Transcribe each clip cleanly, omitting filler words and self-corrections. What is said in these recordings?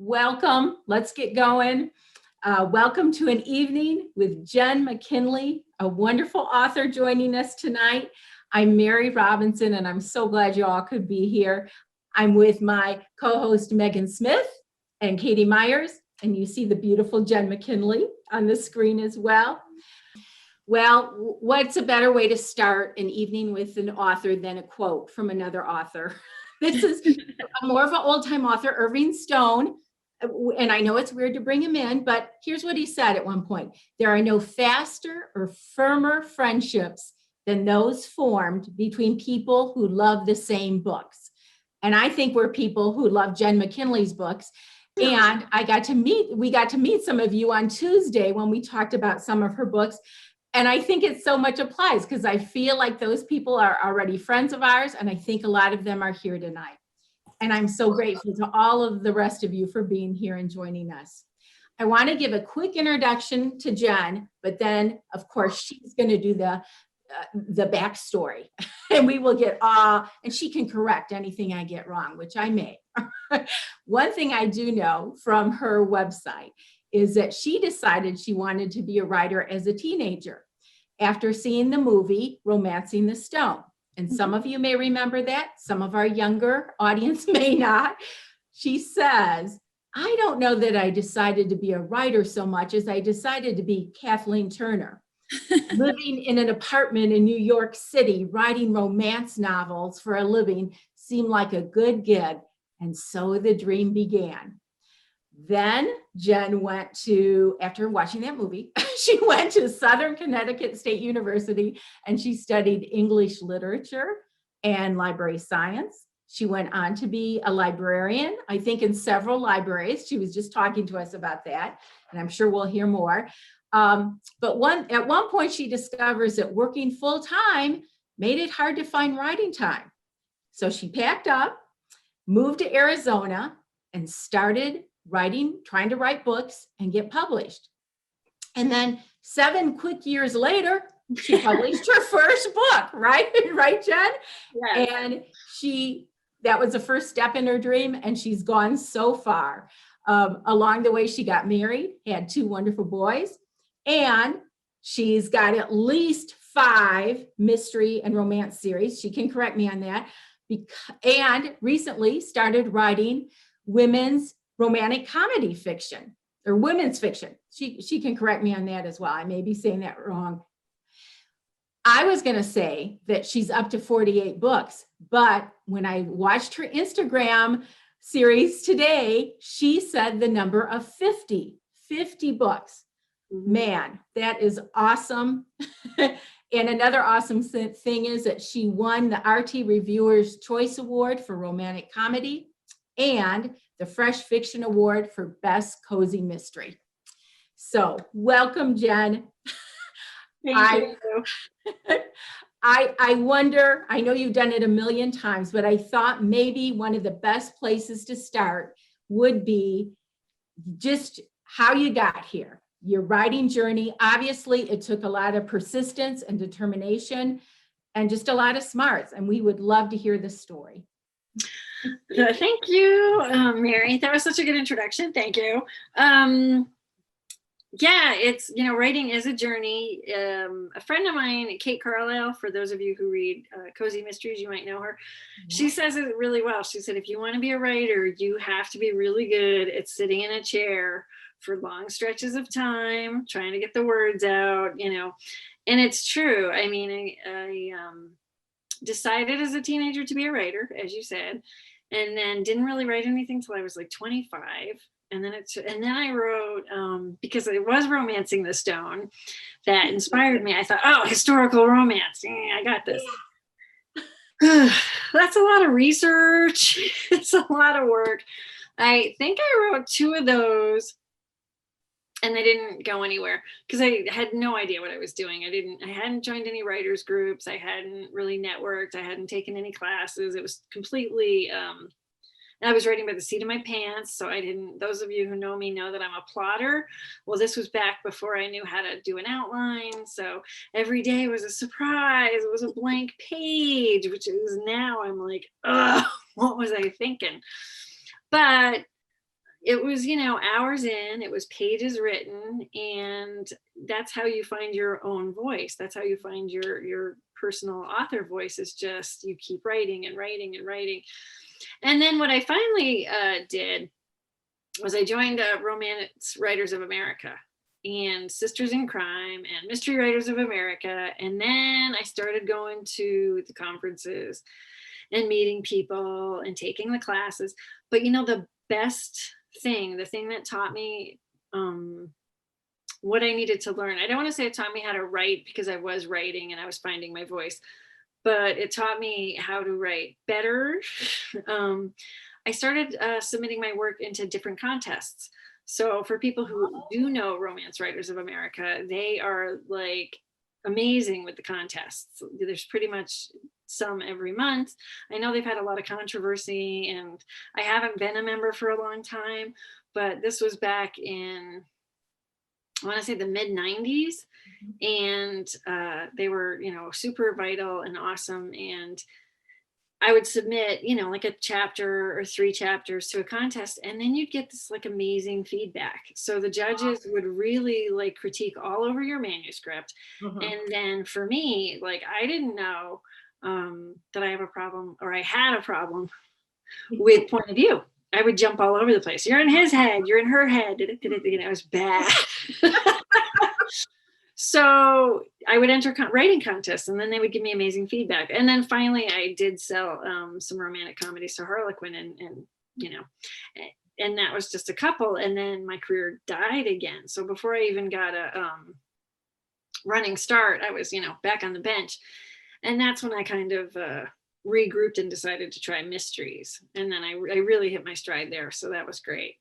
Welcome. Let's get going. Welcome to an evening with Jenn McKinlay, a wonderful author joining us tonight. I'm Mary Robinson, and I'm so glad you all could be here. I'm with my co-host Megan Smith and Katie Myers, and you see the beautiful Jenn McKinlay on the screen as well. Well, what's a better way to start an evening with an author than a quote from another author? This is more of an old-time author, Irving Stone. And I know it's weird to bring him in, but here's what he said at one point. There are no faster or firmer friendships than those formed between people who love the same books. And I think we're people who love Jenn McKinlay's books. And we got to meet some of you on Tuesday when we talked about some of her books. And I think it so much applies because I feel like those people are already friends of ours. And I think a lot of them are here tonight. And I'm so grateful to all of the rest of you for being here and joining us. I want to give a quick introduction to Jenn, but then of course she's going to do the backstory and we will get and she can correct anything I get wrong, which I may. One thing I do know from her website is that she decided she wanted to be a writer as a teenager after seeing the movie Romancing the Stone. And some of you may remember that. Some of our younger audience may not. She says, I don't know that I decided to be a writer so much as I decided to be Kathleen Turner, living in an apartment in New York City, writing romance novels for a living seemed like a good gig. And so the dream began. Then Jenn went to, after watching that movie, she went to Southern Connecticut State University and she studied English literature and library science. She went on to be a librarian, I think in several libraries. She was just talking to us about that, and I'm sure we'll hear more. But at one point she discovers that working full time made it hard to find writing time. So she packed up, moved to Arizona, and started trying to write books and get published. And then 7 quick years later, she published her first book, right? Right, Jenn? Yes. And that was the first step in her dream, and she's gone so far. Along the way, she got married, had 2 wonderful boys, and she's got at least 5 mystery and romance series. She can correct me on that. And recently started writing women's romantic comedy fiction or women's fiction. She can correct me on that as well. I may be saying that wrong. I was going to say that she's up to 48 books, but when I watched her Instagram series today, she said the number of 50 books. Man, that is awesome. And another awesome thing is that she won the RT Reviewer's Choice Award for Romantic Comedy and the Fresh Fiction Award for Best Cozy Mystery. So welcome, Jenn. Thank you. I wonder, I know you've done it a million times, but I thought maybe one of the best places to start would be just how you got here, your writing journey. Obviously, it took a lot of persistence and determination and just a lot of smarts, and we would love to hear the story. Thank you, Mary. That was such a good introduction. Thank you. Yeah, it's, writing is a journey. A friend of mine, Kate Carlisle, for those of you who read Cozy Mysteries, you might know her. She says it really well. She said, if you want to be a writer, you have to be really good at sitting in a chair for long stretches of time, trying to get the words out, and it's true. I mean, I decided as a teenager to be a writer, as you said, and then didn't really write anything till I was like 25. And then I wrote, because I was romancing the stone, that inspired me. I thought, oh, historical romance. I got this. That's a lot of research. It's a lot of work. I think I wrote 2 of those and they didn't go anywhere because I had no idea what I was doing. I hadn't joined any writers groups. I hadn't really networked. I hadn't taken any classes. It was completely, I was writing by the seat of my pants. So those of you who know me know that I'm a plotter. Well, this was back before I knew how to do an outline. So every day was a surprise. It was a blank page, which is now I'm like, what was I thinking? But it was, you know, hours in, it was pages written, and that's how you find your own voice. That's how you find your personal author voice, is just you keep writing and writing and writing. And then what I finally did was I joined Romance Writers of America and Sisters in Crime and Mystery Writers of America. And then I started going to the conferences and meeting people and taking the classes. But you know, the best thing, the thing that taught me what I needed to learn, I don't want to say it taught me how to write, because I was writing and I was finding my voice, but it taught me how to write better. I started submitting my work into different contests. So for people who do know Romance Writers of America, they are like amazing with the contests. There's pretty much some every month. I know they've had a lot of controversy, and I haven't been a member for a long time, but this was back in, I want to say, the mid 90s. And they were, you know, super vital and awesome. And I would submit, you know, like a chapter or 3 chapters to a contest, and then you'd get this like amazing feedback. So the judges would really like critique all over your manuscript. And then for me, like, I didn't know that I have a problem, or I had a problem with point of view. I would jump all over the place. You're in his head, you're in her head. It was bad. So I would enter writing contests, and then they would give me amazing feedback. And then finally I did sell some romantic comedies to Harlequin, and you know, and that was just a couple. And then my career died again. So before I even got a running start, I was, you know, back on the bench. And that's when I kind of regrouped and decided to try mysteries. And then I really hit my stride there. So that was great.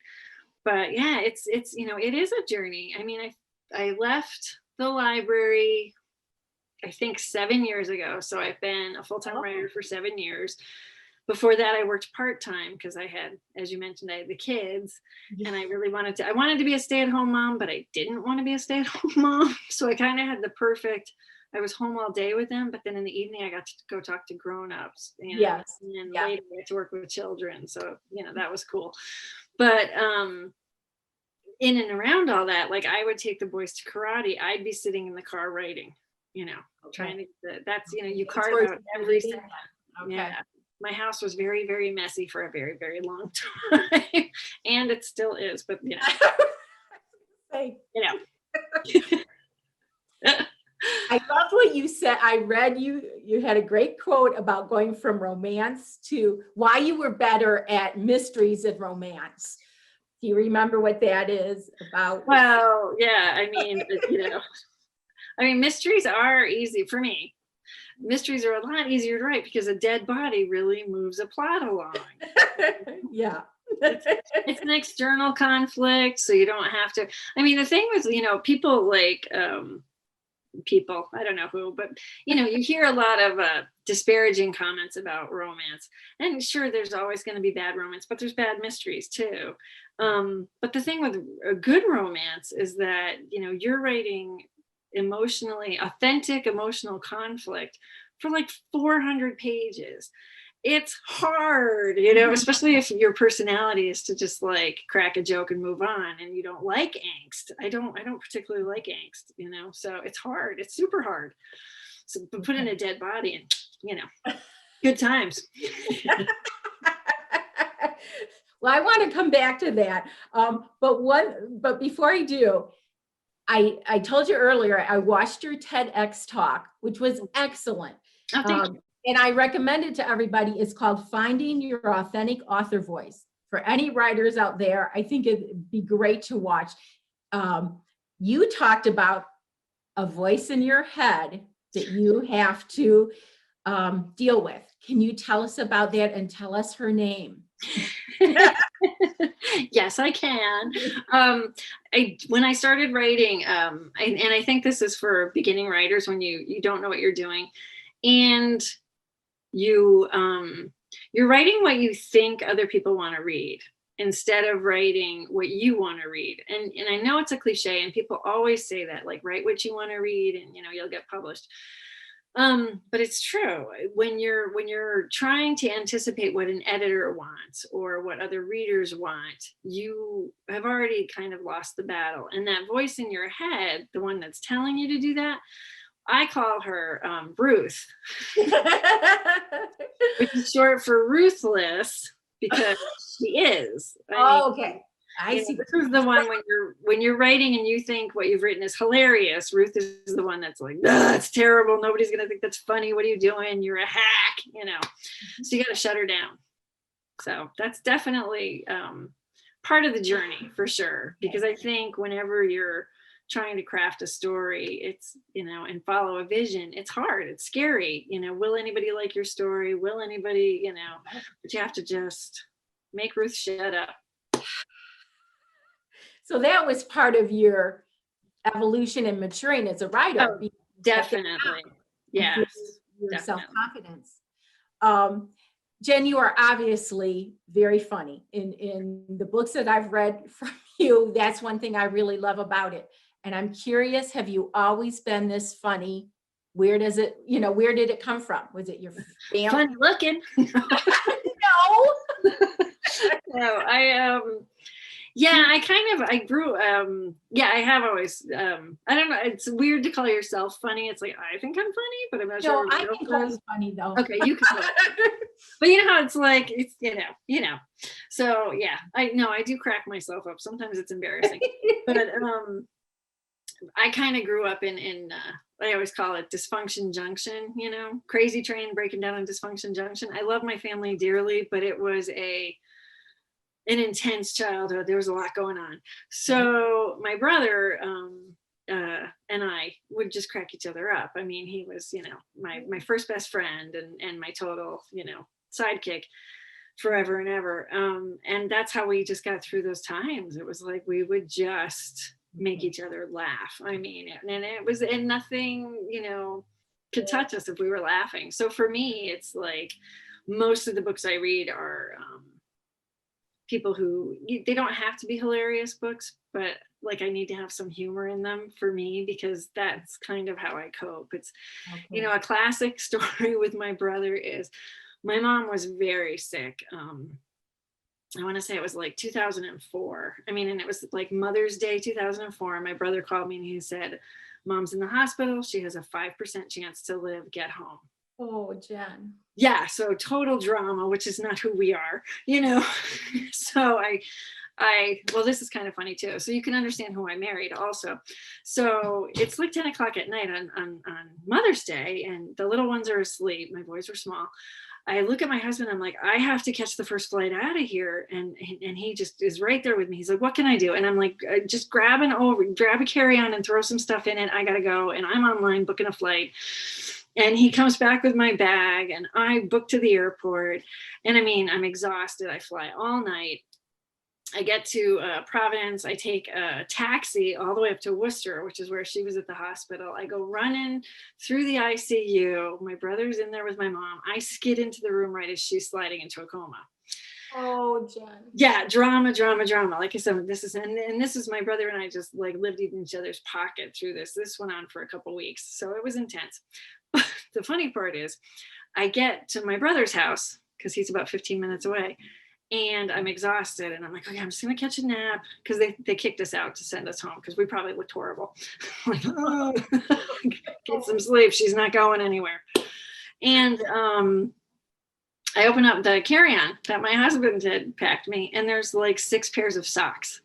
But yeah, it's, you know, it is a journey. I mean, I left the library, I think 7 years ago. So I've been a full-time writer for 7 years. Before that, I worked part-time because I had, as you mentioned, I had the kids, and I really wanted to be a stay-at-home mom, but I didn't want to be a stay-at-home mom. So I kind of had the perfect, I was home all day with them, but then in the evening I got to go talk to grown-ups. And then later I got to work with children. So, you know, that was cool. But in and around all that, like, I would take the boys to karate. I'd be sitting in the car writing, you know, trying to, that's, you know, you carve out every second. Yeah. My house was very, very messy for a very, very long time. And it still is, but you know, you know. I loved what you said. I read you had a great quote about going from romance to why you were better at mysteries and romance. Do you remember what that is about? Well, yeah, I mean, you know, I mean, mysteries are easy for me. Mysteries are a lot easier to write because a dead body really moves a plot along. Yeah. It's an external conflict, so you don't have to. I mean, the thing with, you know, people like, people, I don't know who, but you know, you hear a lot of disparaging comments about romance, and sure, there's always going to be bad romance, but there's bad mysteries too. But the thing with a good romance is that, you know, you're writing emotionally authentic emotional conflict for like 400 pages. It's hard, you know, especially if your personality is to just like crack a joke and move on, and you don't like angst. I don't particularly like angst, you know, so it's hard. It's super hard. So put in a dead body and, you know, good times. Well, I want to come back to that. But before I do, I told you earlier, I watched your TEDx talk, which was excellent. Oh, thank you. And I recommend it to everybody. It's called Finding Your Authentic Author Voice. For any writers out there, I think it'd be great to watch. You talked about a voice in your head that you have to deal with. Can you tell us about that and tell us her name? Yes, I can. When I started writing, and I think this is for beginning writers, when you don't know what you're doing, and you're writing what you think other people want to read instead of writing what you want to read. And I know it's a cliche, and people always say that, like, write what you want to read, and you know, you'll get published. But it's true. When you're trying to anticipate what an editor wants or what other readers want, you have already kind of lost the battle. And that voice in your head, the one that's telling you to do that, I call her Ruth, which is short for ruthless, because she is. Oh, okay. I see. This is the one when you're writing and you think what you've written is hilarious. Ruth is the one that's like, it's terrible. Nobody's gonna think that's funny. What are you doing? You're a hack, So you got to shut her down. So that's definitely part of the journey for sure. Because I think whenever you're trying to craft a story, it's and follow a vision, it's hard, it's scary. Will anybody like your story? Will anybody? But you have to just make Ruth shut up. So that was part of your evolution and maturing as a writer. Oh, definitely. Yes. Your self-confidence. Jenn, you are obviously very funny. In the books that I've read from you, that's one thing I really love about it. And I'm curious, have you always been this funny? Where did it come from? Was it your family? Funny looking. No. No, I grew, I have always, I don't know, it's weird to call yourself funny. It's like, I think I'm funny, but I'm not sure. No, I can call you funny though. Okay, you can. But you know how it's like, it's, So yeah, I do crack myself up. Sometimes it's embarrassing. But I kind of grew up in I always call it dysfunction junction, crazy train breaking down on dysfunction junction. I love my family dearly, but it was an intense childhood. There was a lot going on. So my brother and I would just crack each other up. I mean, he was, my first best friend and my total, sidekick forever and ever. And that's how we just got through those times. It was like we would just make each other laugh. I mean, and nothing, could touch us if we were laughing. So for me, it's like most of the books I read are people who, they don't have to be hilarious books, but like I need to have some humor in them for me, because that's kind of how I cope. It's, Okay. A classic story with my brother is my mom was very sick. I want to say it was like 2004. I mean, and it was like Mother's Day 2004. My brother called me and he said, Mom's in the hospital. She has a 5% chance to live. Get home. Oh, Jenn. Yeah. So total drama, which is not who we are, So well, this is kind of funny too. So you can understand who I married also. So it's like 10 o'clock at night on Mother's Day, and the little ones are asleep. My boys were small. I look at my husband, I'm like, I have to catch the first flight out of here. And he just is right there with me. He's like, what can I do? And I'm like, just grab a carry-on and throw some stuff in it. I got to go. And I'm online booking a flight. And he comes back with my bag and I book to the airport. And I mean, I'm exhausted. I fly all night. I get to Providence. I take a taxi all the way up to Worcester, which is where she was at the hospital. I go running through the ICU. My brother's in there with my mom. I skid into the room right as she's sliding into a coma. Oh, Jenn. Yeah, drama. Like I said, this is my brother and I just like lived in each other's pocket through this. This went on for a couple of weeks, so it was intense. But the funny part is, I get to my brother's house because he's about 15 minutes away. And I'm exhausted and I'm like, okay, I'm just going to catch a nap, because they kicked us out to send us home because we probably looked horrible. Like, oh, get some sleep. She's not going anywhere. And I open up the carry-on that my husband had packed me, and there's like 6 pairs of socks.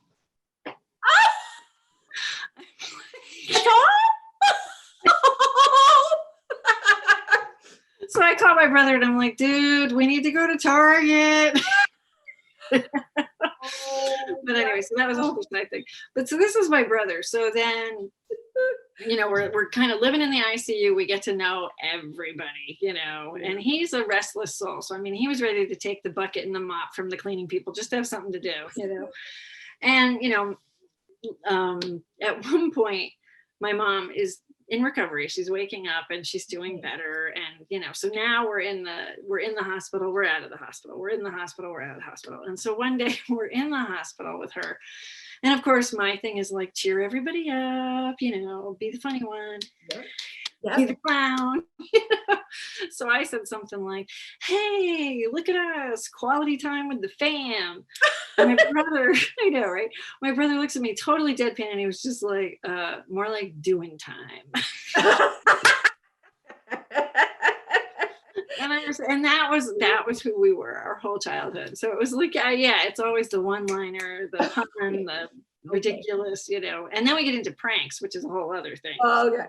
So I call my brother and I'm like, dude, we need to go to Target. But anyway, so that was a whole side thing. But so this is my brother. So then, we're kind of living in the ICU. We get to know everybody, and he's a restless soul. So, I mean, he was ready to take the bucket and the mop from the cleaning people just to have something to do, And, at one point, my mom is in recovery. She's waking up and she's doing better. And, so now we're in the hospital, we're out of the hospital, we're in the hospital, we're out of the hospital. And so one day we're in the hospital with her. And of course, my thing is like, cheer everybody up, be the funny one. Yep. Yep. be the clown. So I said something like, hey, look at us, quality time with the fam. And my brother, I know, right? My brother looks at me totally deadpan and he was just like, more like doing time. And that was who we were our whole childhood. So it was like, yeah, it's always the one-liner, the pun, the ridiculous, you know. And then we get into pranks, which is a whole other thing. Okay.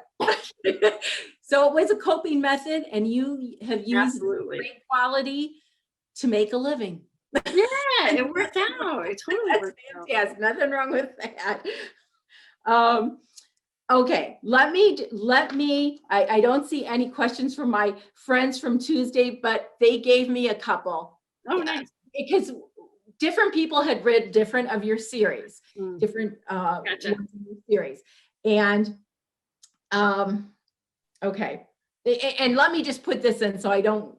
So it was a coping method, and you have used Absolutely. great quality to make a living. Yeah, it worked out. It totally That's worked out. fantastic. Nothing wrong with that. Okay, I don't see any questions from my friends from Tuesday, but they gave me a couple. Oh, nice. Because different people had read different of your series, different Gotcha. series. And okay. And let me just put this in so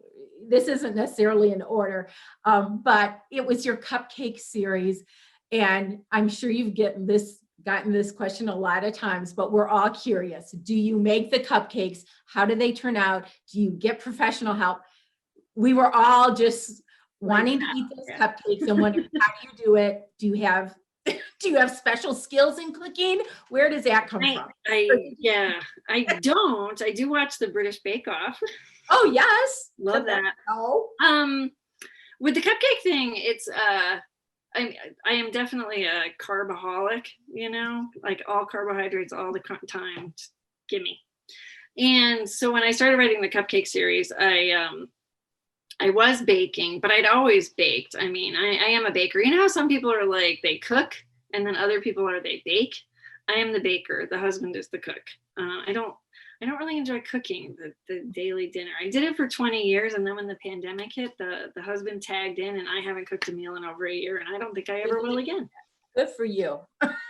this isn't necessarily in order, but it was your cupcake series. And I'm sure you've gotten this question a lot of times, but we're all curious. Do you make the cupcakes? How do they turn out? Do you get professional help? We were all just wanting to eat those cupcakes and wondering, how do you do it? Do you have special skills in cooking? Where does that come from? I don't. I do watch the British Bake Off. Oh, yes. Love that. Oh. With the cupcake thing, it's I am definitely a carbaholic, you know, like all carbohydrates all the time. Just gimme. And so when I started writing the cupcake series, I was baking, but I'd always baked. I mean, I am a baker. You know how some people are like, they cook, and then other people are, they bake? I am the baker. The husband is the cook. I don't really enjoy cooking the daily dinner. I did it for 20 years. And then when the pandemic hit, the husband tagged in, and I haven't cooked a meal in over a year. And I don't think I ever will again. Good for you.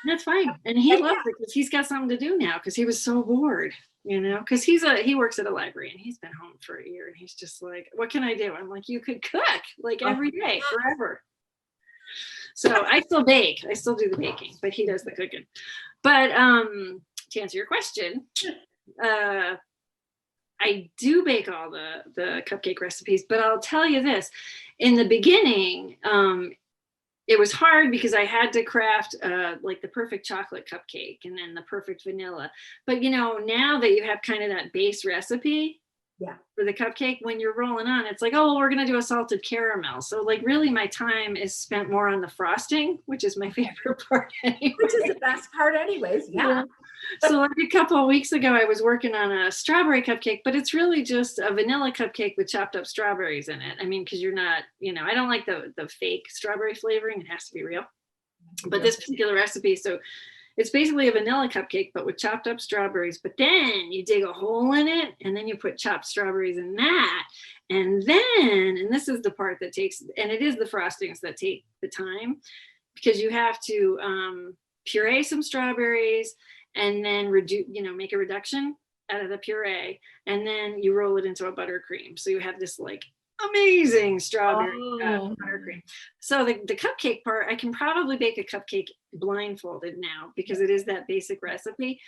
That's fine. And he loves it because he's got something to do now, because he was so bored, you know, because he works at a library and he's been home for a year, and he's just like, what can I do? I'm like, you could cook like every day forever. So I still bake. I still do the baking, but he does the cooking. But to answer your question, I do bake all the cupcake recipes, but I'll tell you this, in the beginning, it was hard because I had to craft like the perfect chocolate cupcake and then the perfect vanilla. But you know, now that you have kind of that base recipe for the cupcake, when you're rolling on, it's like, oh, well, we're going to do a salted caramel. So like really my time is spent more on the frosting, which is my favorite part anyway. Which is the best part anyways. Yeah. So like a couple of weeks ago, I was working on a strawberry cupcake, but it's really just a vanilla cupcake with chopped up strawberries in it. I mean, because you're not, you know, I don't like the fake strawberry flavoring. It has to be real. But this particular recipe, so it's basically a vanilla cupcake, but with chopped up strawberries. But then you dig a hole in it, and then you put chopped strawberries in that. And this is the part that takes, and it is the frostings that take the time, because you have to puree some strawberries, and then make a reduction out of the puree, and then you roll it into a buttercream. So you have this like amazing strawberry buttercream. So the cupcake part, I can probably bake a cupcake blindfolded now because it is that basic recipe.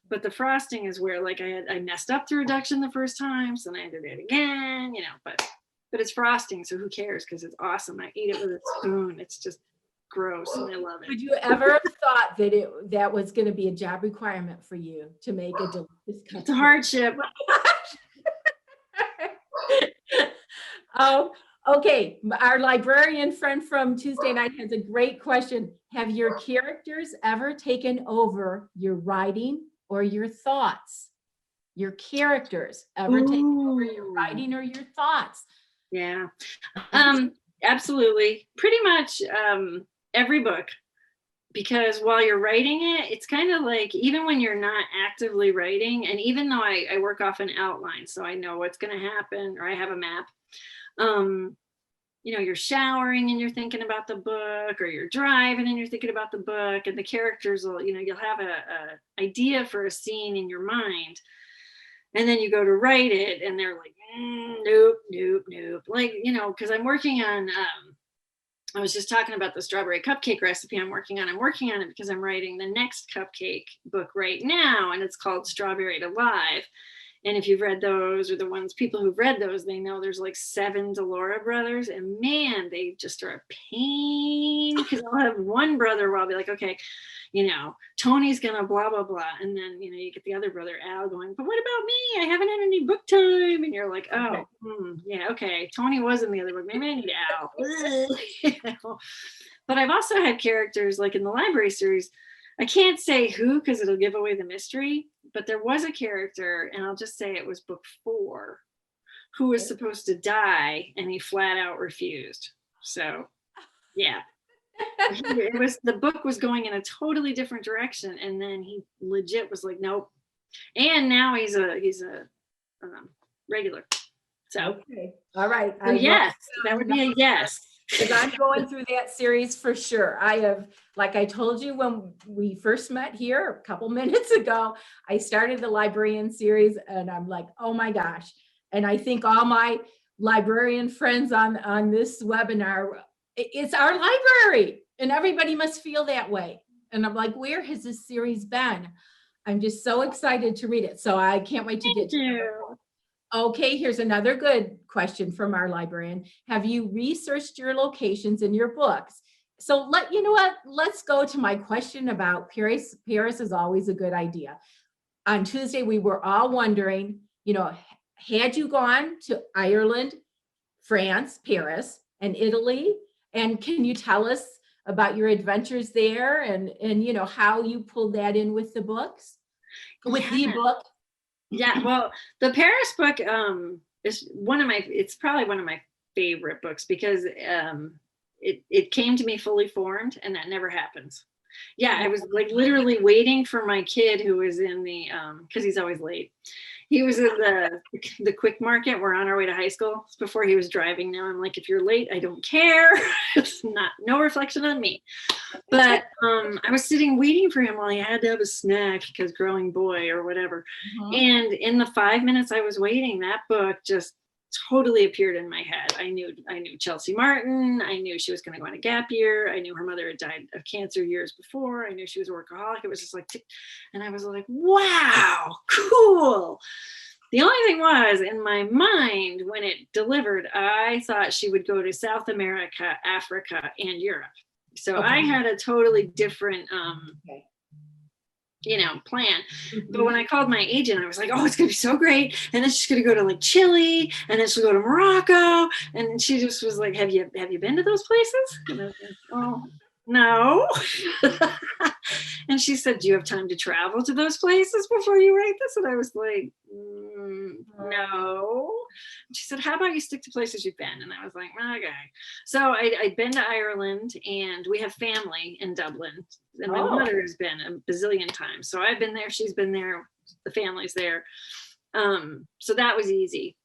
But the frosting is where like I messed up the reduction the first time, so then I did it again, you know. But it's frosting, so who cares? Because it's awesome. I eat it with a spoon. It's just gross, and I love it. Would you ever have thought that was going to be a job requirement for you to make a delicious cupcake? It's a hardship. Okay. Our librarian friend from Tuesday night has a great question. Have your characters ever taken over your writing or your thoughts? Your characters ever taken over your writing or your thoughts? Yeah. Absolutely. Pretty much every book, because while you're writing it, it's kind of like, even when you're not actively writing, and even though I work off an outline, so I know what's going to happen, or I have a map, you're showering and you're thinking about the book, or you're driving and you're thinking about the book, and the characters will, you'll have a idea for a scene in your mind. And then you go to write it and they're like, nope. Like, because I'm working on, I was just talking about the strawberry cupcake recipe I'm working on it because I'm writing the next cupcake book right now, and it's called Strawberry to Live. And if you've read those, or the ones people who've read those, they know there's like 7 Delora brothers, and man, they just are a pain, because I'll have one brother where I'll be like, okay, Tony's gonna blah blah blah, and then you get the other brother Al going, but what about me? I haven't had any book time, and you're like, oh, yeah, okay, Tony was in the other book, maybe I need Al. But I've also had characters like in the library series. I can't say who because it'll give away the mystery, but there was a character, and I'll just say it was book 4, who was supposed to die, and he flat out refused. So, yeah. The book was going in a totally different direction, and then he legit was like, nope. And now he's a regular. So, okay, all right. Yes, that would be a yes. Because I'm going through that series for sure. I have, like I told you when we first met here a couple minutes ago, I started the librarian series, and I'm like, oh my gosh. And I think all my librarian friends on this webinar, it's our library, and everybody must feel that way. And I'm like, where has this series been? I'm just so excited to read it. So I can't wait to get to it. Okay, here's another good question from our librarian. Have you researched your locations in your books? So let's go to my question about Paris. Paris is always a good idea. On Tuesday, we were all wondering, had you gone to Ireland, France, Paris, and Italy? And can you tell us about your adventures there, and how you pulled that in with the books, with the book? Yeah, well, the Paris book is it's probably one of my favorite books, because it came to me fully formed, and that never happens. Yeah, I was like literally waiting for my kid, who was in the because he's always late. He was in the Quick Market. We're on our way to high school. It's before he was driving. Now I'm like, if you're late, I don't care. It's no reflection on me. But I was sitting waiting for him while he had to have a snack, because growing boy or whatever. And in the 5 minutes I was waiting, that book just totally appeared in my head. I knew Chelsea Martin. I knew she was going to go on a gap year. I knew her mother had died of cancer years before. I knew she was a workaholic. It was just like, and I was like, wow, cool. The only thing was, in my mind, when it delivered, I thought she would go to South America, Africa, and Europe. So I had a totally different plan. But when I called my agent, I was like, oh, it's gonna be so great, and then she's gonna go to like Chile, and then she'll go to Morocco, and she just was like, have you been to those places? And I was like, oh no. And she said, do you have time to travel to those places before you write this? And I was like, no. She said, how about you stick to places you've been? And I was like, okay. So I'd been to Ireland, and we have family in Dublin, and my mother has been a bazillion times. So I've been there, she's been there, the family's there. So that was easy,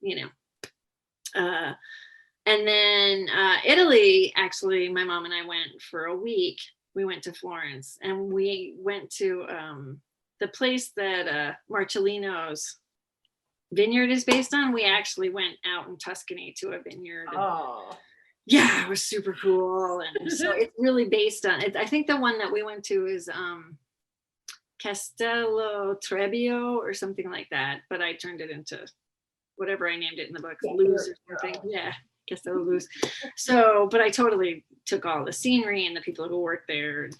and then Italy, actually, my mom and I went for a week. We went to Florence, and we went to the place that Marcellino's vineyard is based on. We actually went out in Tuscany to a vineyard. Yeah, it was super cool. And so it's really based on it. I think the one that we went to is Castello Trebbio or something like that, but I turned it into whatever I named it in the book, Luz or something. Yeah, Castello Luz. So, but I totally took all the scenery and the people who worked there.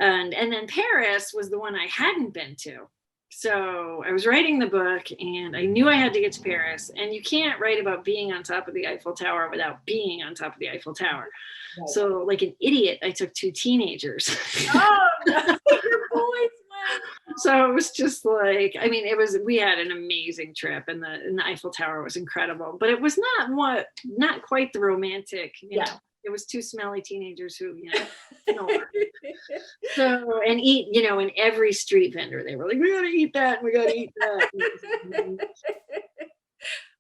And then Paris was the one I hadn't been to. So I was writing the book, and I knew I had to get to Paris, and you can't write about being on top of the Eiffel Tower without being on top of the Eiffel Tower. Right. So like an idiot, I took 2 teenagers. Oh, your boys went. So it was just like, I mean, we had an amazing trip, and the Eiffel Tower was incredible, but it was not quite the romantic, you know. It was 2 smelly teenagers who, snore. So, and eat, in every street vendor, they were like, we gotta eat that, and we gotta eat that.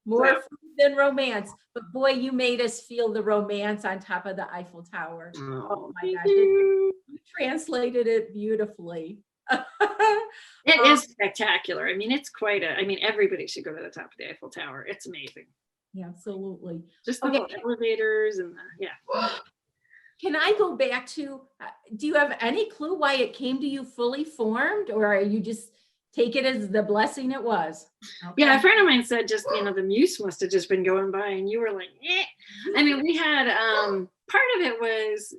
More food than romance. But boy, you made us feel the romance on top of the Eiffel Tower. Oh my gosh. You translated it beautifully. It is spectacular. I mean, it's everybody should go to the top of the Eiffel Tower. It's amazing. Yeah, absolutely. Just the whole elevators and Can I go back to, do you have any clue why it came to you fully formed, or are you just take it as the blessing it was. Yeah, Okay. a friend of mine said just, the muse must have just been going by and you were like, eh. I mean, we had part of it was,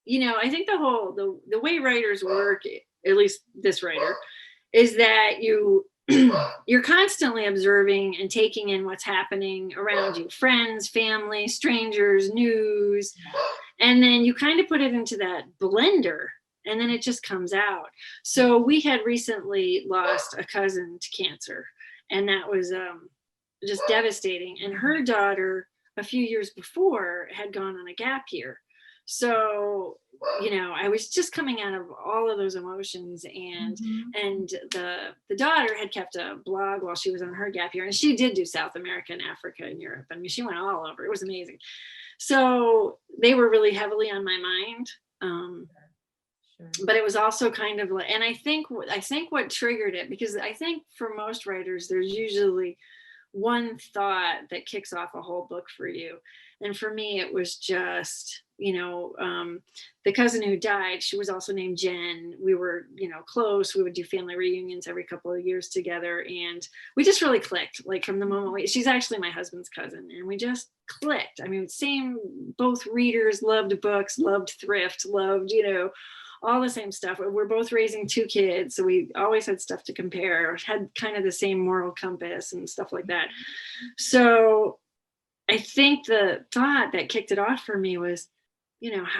I think the way writers work, at least this writer, is that you're constantly observing and taking in what's happening around you, friends, family, strangers, news, and then you kind of put it into that blender and then it just comes out. So we had recently lost a cousin to cancer, and that was just devastating. And her daughter, a few years before, had gone on a gap year. So, I was just coming out of all of those emotions, and the daughter had kept a blog while she was on her gap year, and she did do South America and Africa and Europe. I mean, she went all over. It was amazing. So they were really heavily on my mind. But it was also kind of like, and I think what triggered it, because I think for most writers, there's usually one thought that kicks off a whole book for you. And for me, it was just, the cousin who died, she was also named Jenn. We were, close. We would do family reunions every couple of years together. And we just really clicked, like from the moment she's actually my husband's cousin. And we just clicked. I mean, both readers, loved books, loved thrift, loved, all the same stuff. We're both raising 2 kids, so we always had stuff to compare, had kind of the same moral compass and stuff like that. So I think the thought that kicked it off for me was,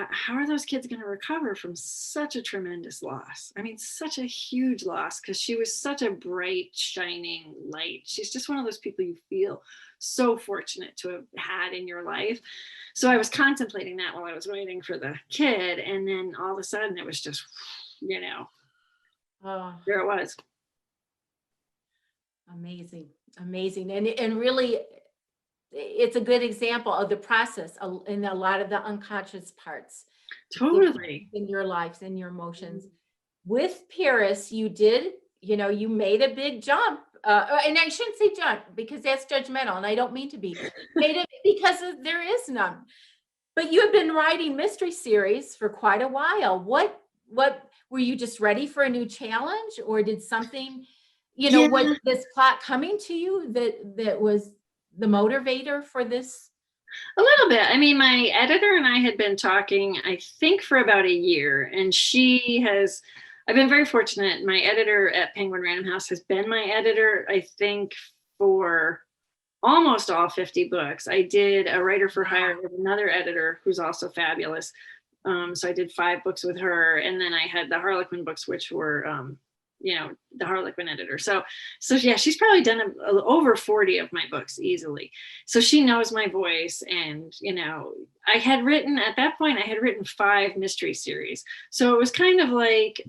how are those kids going to recover from such a tremendous loss? I mean, such a huge loss, because she was such a bright, shining light. She's just one of those people you feel so fortunate to have had in your life. So I was contemplating that while I was waiting for the kid. And then all of a sudden it was just, there it was. Amazing. And really, it's a good example of the process in a lot of the unconscious parts. Totally. In your lives, in your emotions. With Paris, you did, you made a big jump. And I shouldn't say jump, because that's judgmental, and I don't mean to be. Made it because there is none. But you have been writing mystery series for quite a while. What were you just ready for a new challenge, or did something, was this plot coming to you that was the motivator for this? A little bit. I mean, my editor and I had been talking, I think, for about a year, and I've been very fortunate. My editor at Penguin Random House has been my editor, I think, for almost all 50 books. I did a writer for hire with another editor who's also fabulous. So I did 5 books with her, and then I had the Harlequin books, which were, the Harlequin editor. So yeah, she's probably done over 40 of my books easily. So she knows my voice, and at that point I had written 5 mystery series. So it was kind of like,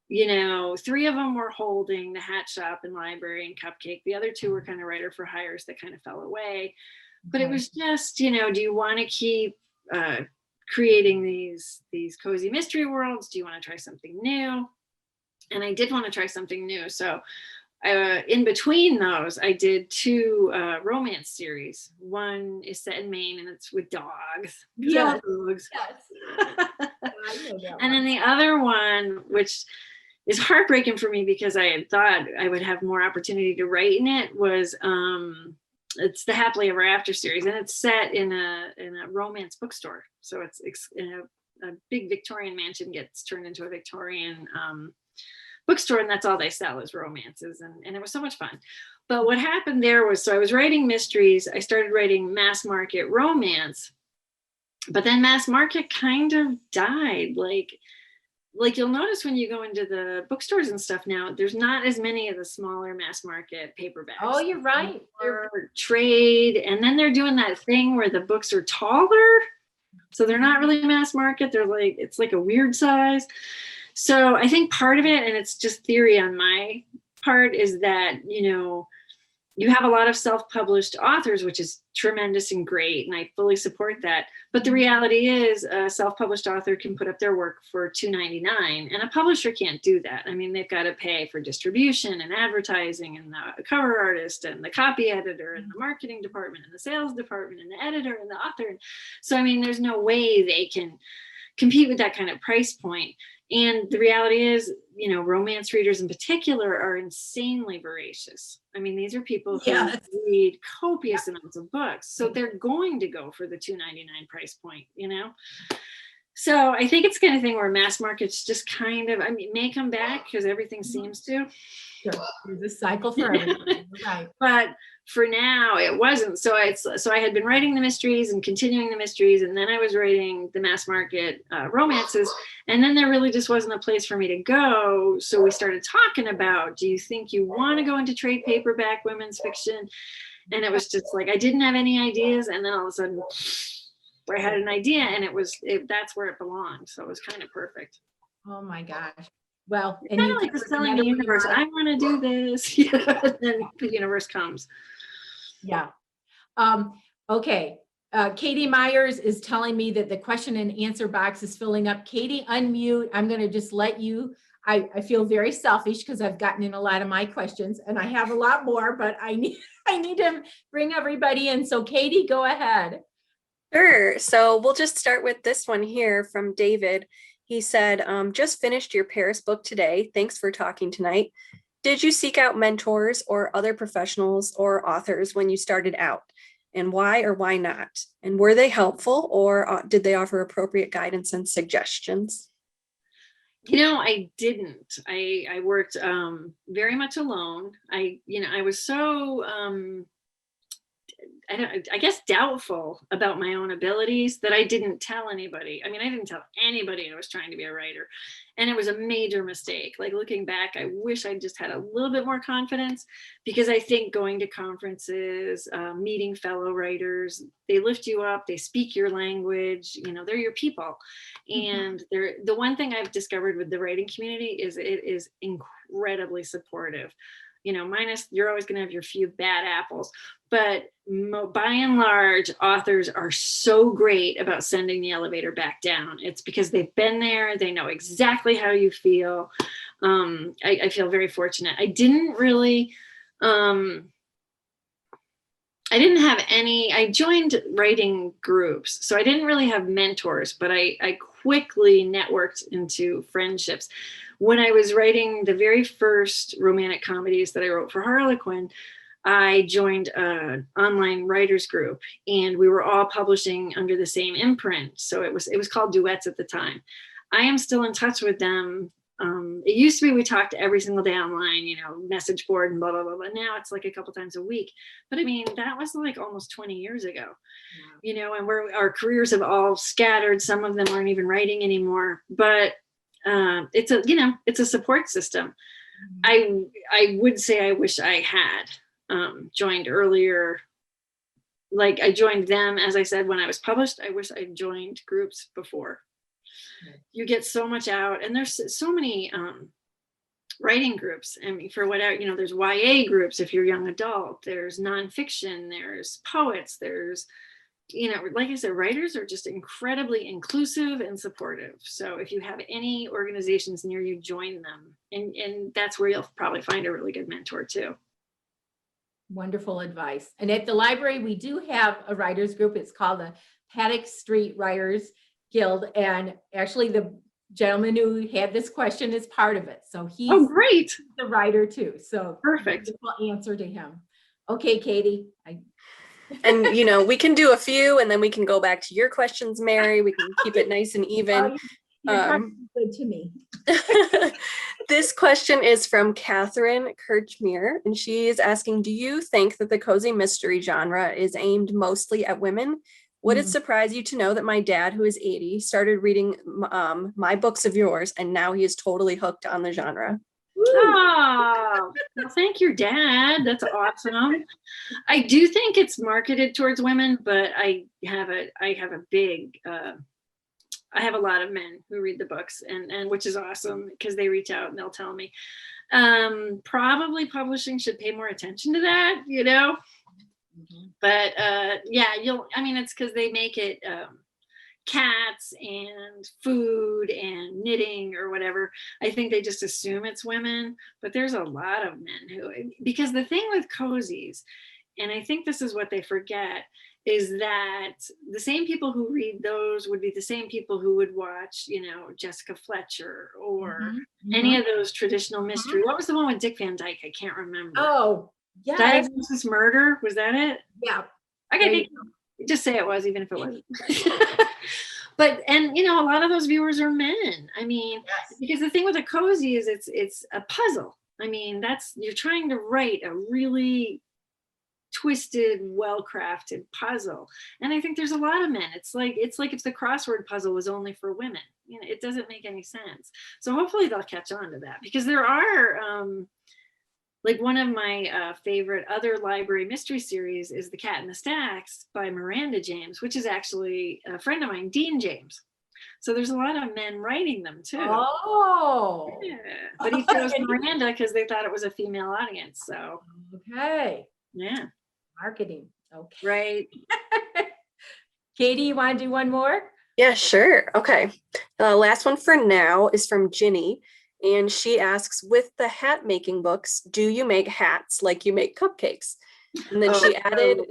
3 of them were holding, the Hat Shop and Library and Cupcake. The other 2 were kind of writer for hires that kind of fell away. But it was just, do you want to keep creating these cozy mystery worlds? Do you want to try something new? And I did want to try something new. So in between those, I did 2 romance series. One is set in Maine, and it's with dogs. Yes. Dogs. Yes. And then the other one, which is heartbreaking for me because I had thought I would have more opportunity to write in it, was it's the Happily Ever After series, and it's set in a romance bookstore. So it's in a big Victorian mansion gets turned into a Victorian bookstore, and that's all they sell is romances, and it was so much fun. But what happened there was, so I was writing mysteries, I started writing mass market romance, but then mass market kind of died. Like you'll notice when you go into the bookstores and stuff now, there's not as many of the smaller mass market paperbacks. Oh, you're right. Or trade, and then they're doing that thing where the books are taller, so they're not really mass market. It's like a weird size. So I think part of it, and it's just theory on my part, is that, you have a lot of self-published authors, which is tremendous and great, and I fully support that. But the reality is a self-published author can put up their work for $2.99, and a publisher can't do that. I mean, they've got to pay for distribution and advertising and the cover artist and the copy editor and the marketing department and the sales department and the editor and the author. So, I mean, there's no way they can compete with that kind of price point. And the reality is romance readers in particular are insanely voracious. I mean, these are people who Yes. read copious amounts of books, so they're going to go for the $2.99 price point, So I think it's the kind of thing where mass markets just kind of, may come back because everything seems to. Sure. There's a cycle for everything. Right. But for now, it wasn't. So I had been writing the mysteries and continuing the mysteries, and then I was writing the mass market romances, and then there really just wasn't a place for me to go. So we started talking about, do you think you want to go into trade paperback women's fiction? And it was just like, I didn't have any ideas, and then all of a sudden I had an idea, and that's where it belonged. So it was kind of perfect. Oh my gosh. Well, and you like just telling the universe, I want to do this. And then the universe comes. Yeah. Okay. Katie Myers is telling me that the question and answer box is filling up. Katie, unmute. I'm going to just let you. I feel very selfish because I've gotten in a lot of my questions, and I have a lot more, but I need to bring everybody in. So Katie, go ahead. Sure. So we'll just start with this one here from David. He said, just finished your Paris book today. Thanks for talking tonight. Did you seek out mentors or other professionals or authors when you started out? And why or why not? And were they helpful, or did they offer appropriate guidance and suggestions? I didn't. I worked very much alone. I was so I guess doubtful about my own abilities that I didn't tell anybody. I didn't tell anybody I was trying to be a writer. And it was a major mistake. Like, looking back, I wish I just had a little bit more confidence, because I think going to conferences, meeting fellow writers, they lift you up, they speak your language, they're your people. And the one thing I've discovered with the writing community is it is incredibly supportive. Minus you're always going to have your few bad apples, but by and large, authors are so great about sending the elevator back down. It's because they've been there. They know exactly how you feel. I feel very fortunate. I didn't really, I didn't have any, I joined writing groups, so I didn't really have mentors, but I quickly networked into friendships. When I was writing the very first romantic comedies that I wrote for Harlequin, I joined an online writers group, and we were all publishing under the same imprint. So it was called Duets at the time. I am still in touch with them. It used to be we talked every single day online, message board and blah, blah, blah, blah. Now it's like a couple times a week. But that was like almost 20 years ago, and our careers have all scattered. Some of them aren't even writing anymore, but it's a support system. I would say I wish I had joined earlier. Like, I joined them, as I said, when I was published. I wish I joined groups before. You get so much out, and there's so many writing groups. For whatever, there's YA groups if you're young adult, there's nonfiction, there's poets, there's, like I said, writers are just incredibly inclusive and supportive. So if you have any organizations near you, join them. And that's where you'll probably find a really good mentor too. Wonderful advice. And at the library, we do have a writers group. It's called the Paddock Street Writers Guild. And actually, the gentleman who had this question is part of it. So he's great. The writer too. So perfect. Answer to him. Okay, Katie. And we can do a few, and then we can go back to your questions, Mary. We can keep it nice and even. You're good to me. This question is from Catherine Kirchmere, and she is asking, do you think that the cozy mystery genre is aimed mostly at women? Would it surprise you to know that my dad, who is 80, started reading my books of yours, and now he is totally hooked on the genre? Oh, well, thank your dad. That's awesome. I do think it's marketed towards women, but I have a lot of men who read the books, and which is awesome, because they reach out and they'll tell me. Probably publishing should pay more attention to that, But it's because they make it cats and food and knitting or whatever. I think they just assume it's women, but there's a lot of men because the thing with cozies, and I think this is what they forget, is that the same people who read those would be the same people who would watch, Jessica Fletcher or any of those traditional mystery. What was the one with Dick Van Dyke? I can't remember. Oh, yeah. Diagnosis Murder, was that it? Yeah. Okay, just say it was, even if it wasn't. But, and a lot of those viewers are men. I mean, because the thing with a cozy is it's a puzzle. I mean, you're trying to write a really twisted, well-crafted puzzle. And I think there's a lot of men. It's like if the crossword puzzle was only for women. It doesn't make any sense. So hopefully they'll catch on to that, because there are like one of my favorite other library mystery series is The Cat in the Stacks by Miranda James, which is actually a friend of mine, Dean James. So there's a lot of men writing them too. Oh. Yeah. But he chose Miranda because they thought it was a female audience. So. Okay. Yeah. Marketing. Okay. Right. Katie, you want to do one more? Yeah, sure. Okay. Last one for now is from Ginny. And she asks, with the hat making books, do you make hats like you make cupcakes? And then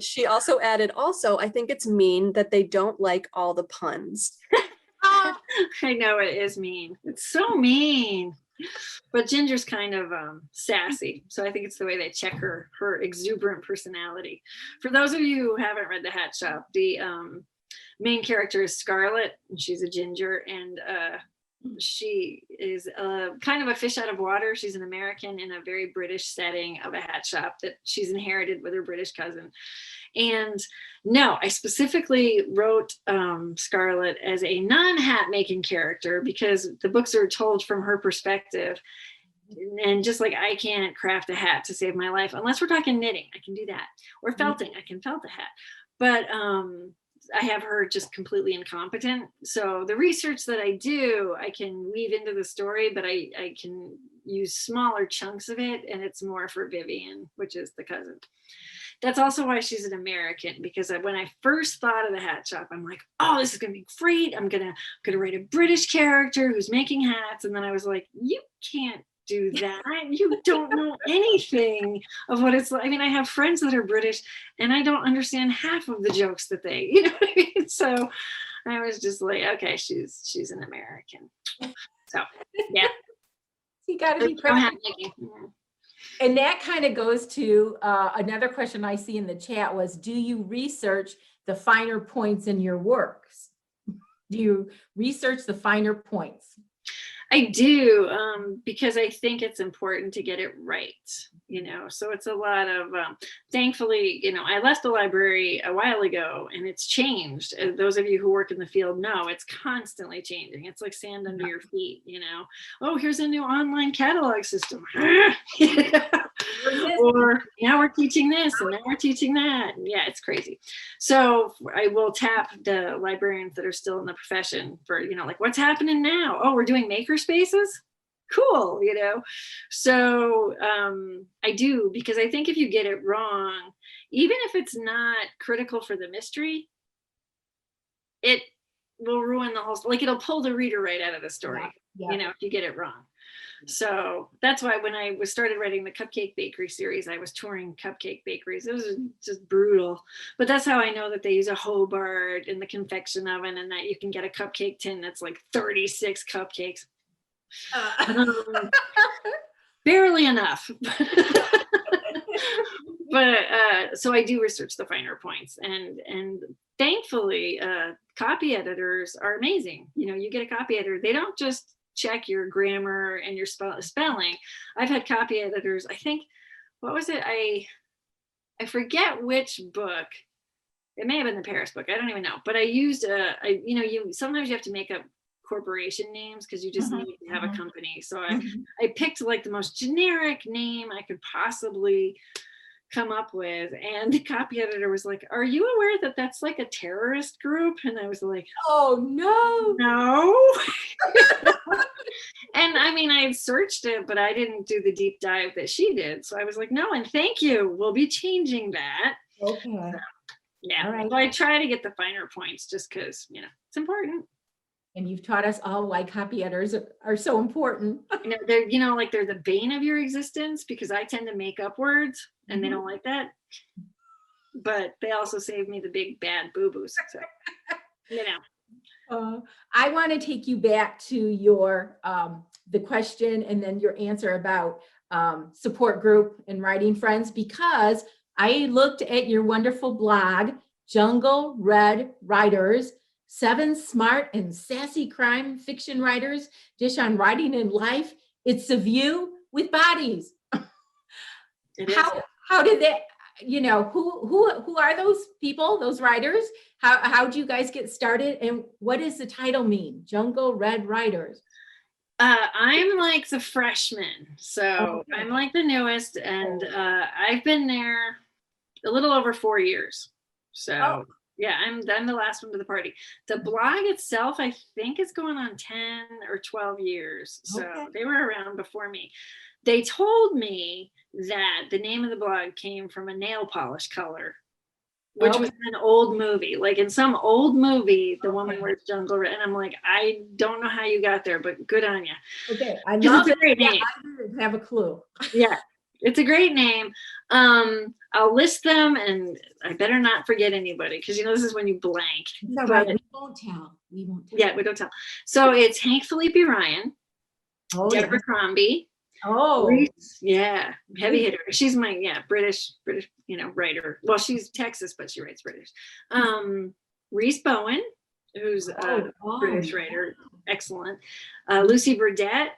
she also added, I think it's mean that they don't like all the puns. I know it is mean. It's so mean. But Ginger's kind of sassy. So I think it's the way they check her exuberant personality. For those of you who haven't read The Hat Shop, the main character is Scarlet, and she's a ginger, and she is kind of a fish out of water. She's an American in a very British setting of a hat shop that she's inherited with her British cousin. And no, I specifically wrote Scarlet as a non-hat making character because the books are told from her perspective. And just like I can't craft a hat to save my life, unless we're talking knitting, I can do that. Or felting, I can felt a hat. But I have her just completely incompetent. So the research that I do, I can weave into the story, but I can use smaller chunks of it, and it's more for Vivian, which is the cousin. That's also why she's an American, because when I first thought of the hat shop, I'm like, oh, this is gonna be great. I'm gonna write a British character who's making hats. And then I was like, you can't do that. You don't know anything of what it's like. I mean, I have friends that are British and I don't understand half of the jokes that they, what I mean? So I was just like, okay, she's an American. So yeah. You gotta be perfect. And that kind of goes to another question I see in the chat was, do you research the finer points in your works? Do you research the finer points? I do, because I think it's important to get it right, so it's a lot of, thankfully, I left the library a while ago and it's changed. Those of you who work in the field know it's constantly changing. It's like sand under your feet, oh, here's a new online catalog system. Or now we're teaching this and now we're teaching that. Yeah, it's crazy. So I will tap the librarians that are still in the profession for, like, what's happening now? Oh, we're doing maker spaces. Cool. So I do, because I think if you get it wrong, even if it's not critical for the mystery, it will ruin the whole, like it'll pull the reader right out of the story, if you get it wrong. So that's why when I started writing the Cupcake Bakery series, I was touring cupcake bakeries. It was just brutal. But that's how I know that they use a Hobart in the confection oven and that you can get a cupcake tin that's like 36 cupcakes. Barely enough. But so I do research the finer points, and thankfully copy editors are amazing. You get a copy editor, they don't just check your grammar and your spelling. I've had copy editors, I think, what was it? I forget which book. It may have been the Paris book. I don't even know. But I used sometimes you have to make up corporation names because you just need to have a company. So I picked like the most generic name I could possibly come up with, and the copy editor was like, are you aware that that's like a terrorist group? And I was like, oh no. And I mean, I had searched it, but I didn't do the deep dive that she did. So I was like, no, and thank you, we'll be changing that. Okay. So, yeah. Right. So I try to get the finer points just because it's important. And you've taught us all why copy editors are so important. They're they're the bane of your existence, because I tend to make up words and they don't like that. but they also saved me the big bad boo-boos. So, I want to take you back to your the question and then your answer about support group and writing friends, because I looked at your wonderful blog, Jungle Red Writers, 7 smart and sassy crime fiction writers dish on writing and life. It's a view with bodies. it is. How did that, who are those people, those writers? How'd you guys get started? And what does the title mean? Jungle Red Writers. I'm like the freshman. So Okay. I'm like the newest, and I've been there a little over 4 years. So yeah, I'm the last one to the party. The blog itself, I think, is going on 10 or 12 years. So they were around before me. They told me that the name of the blog came from a nail polish color, which was an old movie. Like in some old movie, the woman wears jungle red. And I'm like, I don't know how you got there, but good on you. Okay, I love it. Great name. I didn't have a clue. Yeah, it's a great name. I'll list them, and I better not forget anybody, because this is when you blank. No, right. We won't tell. Yeah, we don't tell. So it's Hank Felipe Ryan, Deborah Crombie. Reese, yeah, heavy hitter. She's my British, writer. Well, she's Texas, but she writes British. Reese Bowen, who's a British writer, excellent. Lucy Burdett,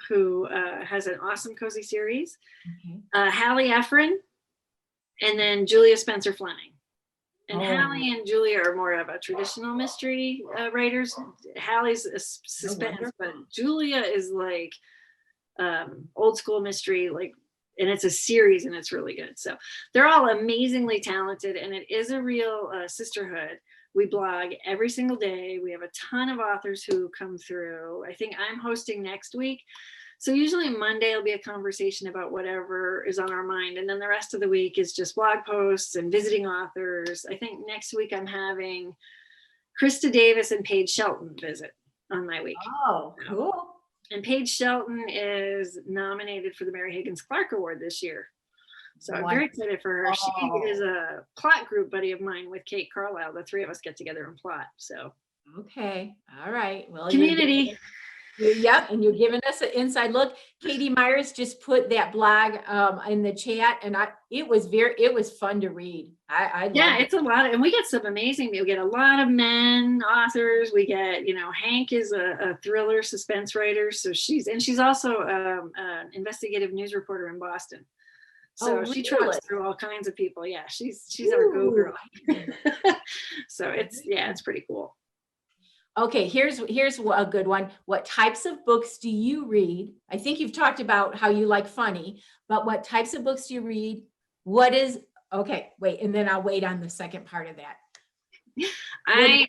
who has an awesome cozy series. Hallie Efron, and then Julia Spencer Fleming. And Hallie and Julia are more of a traditional mystery writers. Hallie's a suspense, but Julia is like old school mystery, and it's a series, and it's really good. So they're all amazingly talented, and it is a real sisterhood. We blog every single day. We have a ton of authors who come through. I think I'm hosting next week. So usually Monday will be a conversation about whatever is on our mind. And then the rest of the week is just blog posts and visiting authors. I think next week I'm having Krista Davis and Paige Shelton visit on my week. Oh, cool. And Paige Shelton is nominated for the Mary Higgins Clark Award this year. So I'm very excited for her. She is a plot group buddy of mine with Kate Carlisle. The three of us get together and plot. So okay. All right. Well, community. Yep, and you're giving us an inside look. Katie Myers just put that blog in the chat, and it was fun to read. It's a lot, and we get some amazing. We get a lot of men authors. We get, Hank is a thriller suspense writer, so she's also an investigative news reporter in Boston. So she travels through all kinds of people. Yeah, she's our go girl. So it's pretty cool. Okay, here's a good one. What types of books do you read? I think you've talked about how you like funny, but what types of books do you read? And then I'll wait on the second part of that. I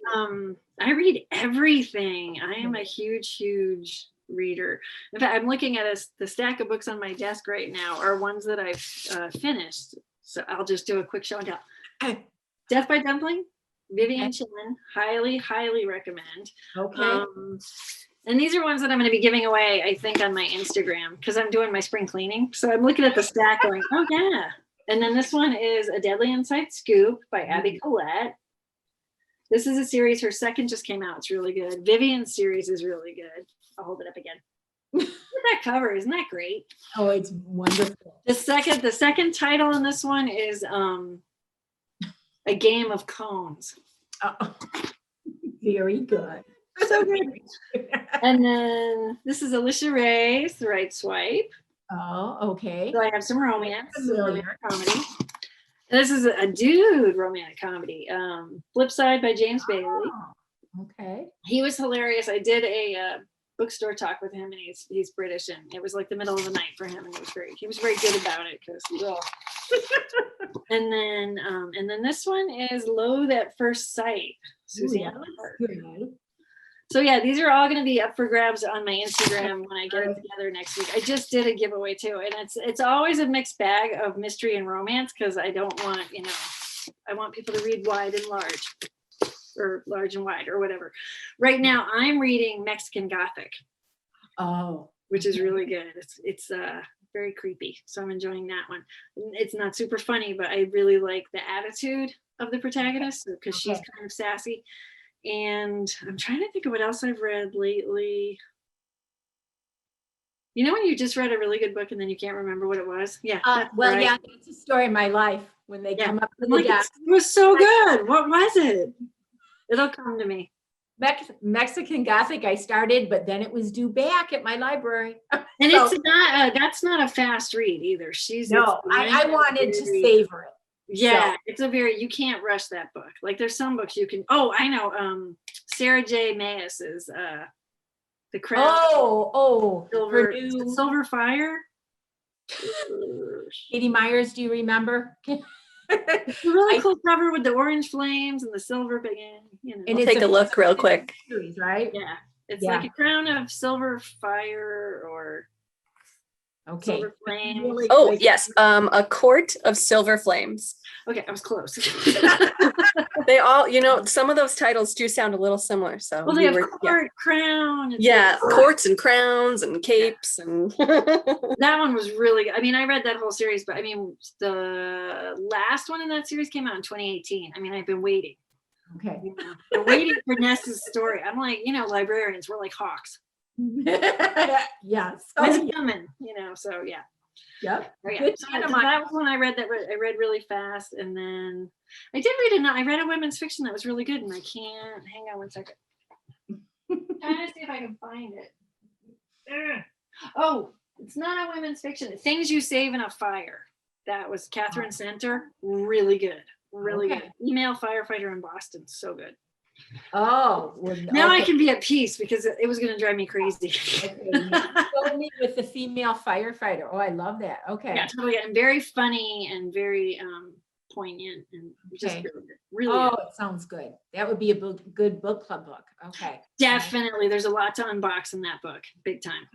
read everything. I am a huge reader. In fact, I'm looking at the stack of books on my desk right now are ones that I've finished. So I'll just do a quick show and tell. Death by Dumpling, Vivian Chen, highly recommend. Okay. And these are ones that I'm going to be giving away, I think, on my Instagram, because I'm doing my spring cleaning. So I'm looking at the stack going, oh yeah. And then this one is A Deadly Inside Scoop by Abby Collette. This is a series. Her second just came out. It's really good. Vivian's series is really good. I'll hold it up again. Look at that cover. Isn't that great? Oh, it's wonderful. The second title in this one is A Game of Cones. Oh, very good. So good. And then this is Alicia Ray's The Right Swipe. Oh, okay. So I have some romance comedy. And this is a dude romantic comedy. Flipside by James Bailey. Okay. He was hilarious. I did a bookstore talk with him, and he's British, and it was like the middle of the night for him, and he was very good about it because and then this one is Loathe at First Sight. Suzanne. So yeah, these are all going to be up for grabs on my Instagram when I get it together next week. I just did a giveaway too, and it's always a mixed bag of mystery and romance, because I don't want, I want people to read wide and large, or large and wide, or whatever. Right now I'm reading Mexican Gothic. Oh, which is really good. It's very creepy. So I'm enjoying that one. It's not super funny, but I really like the attitude of the protagonist because she's Okay. kind of sassy. And I'm trying to think of what else I've read lately. You know when you just read a really good book and then you can't remember what it was? Yeah. That's Well, right. yeah, it's a story of my life when they Yeah. come up I'm with like, the it was so good. What was it? It'll come to me. Mexican Gothic I started, but then it was due back at my library. And So- it's not that's not a fast read either. No, I wanted to savor it. Yeah, So- it's a very, you can't rush that book. Like there's some books you can, oh, I know, Sarah J. Maas's The Crown. Oh, Silver, her new Silver Fire. Katie Myers, do you remember? It's a really cool cover with the orange flames and the silver begin, you know. And We'll it's take a look real quick. series, right? Yeah. It's Yeah. like a crown of silver fire or Okay. silver flames. Really Oh, great. yes. A Court of Silver Flames. Okay, I was close. They all, you know, some of those titles do sound a little similar. So Well, they you have were- court, crown. It's yeah, like- courts and crowns and capes and that one was really good. I mean, I read that whole series, but I mean, the last one in that series came out in 2018. I mean, I've been waiting. Okay. You know, they're waiting for Nessa's story. I'm like, you know, librarians, we're like hawks. Yes. When's Oh, it coming? You know, so yeah. yep. Oh, yeah. Good So friend of that mine. was one I read I read really fast, and then I did read I read a women's fiction that was really good, and I can't. Hang on one second. Trying to see if I can find it. Ugh. Oh, it's not a women's fiction. Things You Save in a Fire. That was Catherine Center. Really good. Really Okay. good. Female firefighter in Boston. So good. Oh, well, Now I okay. can be at peace because it was going to drive me crazy. Okay, you told me with the female firefighter. Oh, I love that. Okay. Yeah, totally. And very funny and very poignant and just Okay. really good. Really Oh, good. it sounds good. That would be a good book club book. Okay. Definitely. There's a lot to unbox in that book. Big time.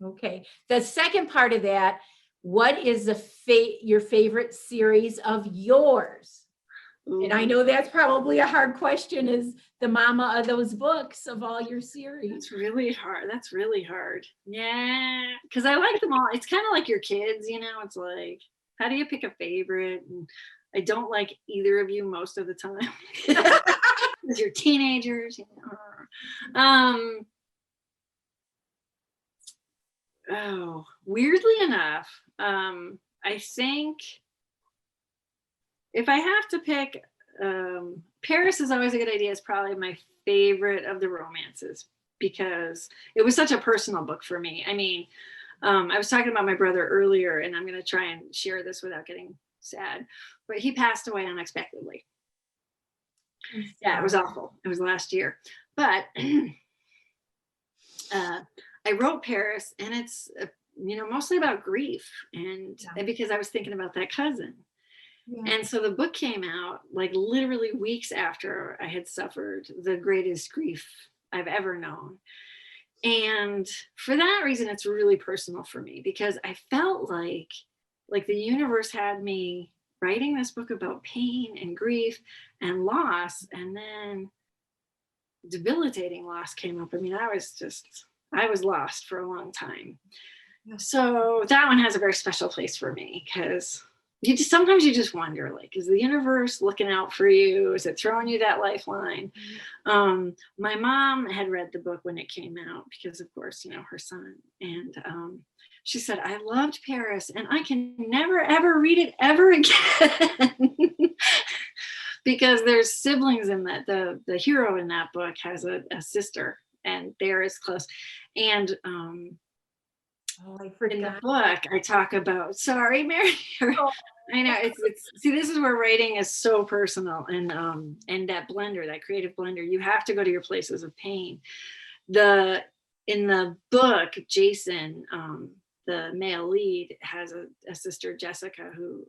Okay. The second part of that, what is your favorite series of yours? And I Ooh, know that's probably a hard question, is the mama of those books of all your series. it's really hard. That's really hard. Yeah. Because I like them all. It's kind of like your kids, you know, it's like, how do you pick a favorite? And I don't like either of you most of the time. Because you're teenagers, you know. Oh, weirdly enough, I think if I have to pick, Paris is always a good idea. It's probably my favorite of the romances because it was such a personal book for me. I mean, I was talking about my brother earlier, and I'm going to try and share this without getting sad, but he passed away unexpectedly. Yeah, it was awful. It was last year. But I wrote Paris, and it's, mostly about grief and because I was thinking about that cousin. Yeah. And so the book came out like literally weeks after I had suffered the greatest grief I've ever known. And for that reason, it's really personal for me because I felt like the universe had me writing this book about pain and grief and loss. And then debilitating loss came up. I mean, I was lost for a long time. So that one has a very special place for me because sometimes you just wonder, like, is the universe looking out for you? Is it throwing you that lifeline? My mom had read the book when it came out because, of course, her son. And she said, I loved Paris and I can never, ever read it ever again. Because there's siblings in that. The hero in that book has a sister and they're as close. And I forgot. in the book, I talk about, sorry, Mary. I know it's see, this is where writing is so personal, and that blender, that creative blender, you have to go to your places of pain. In the book, Jason, the male lead, has a sister, Jessica, who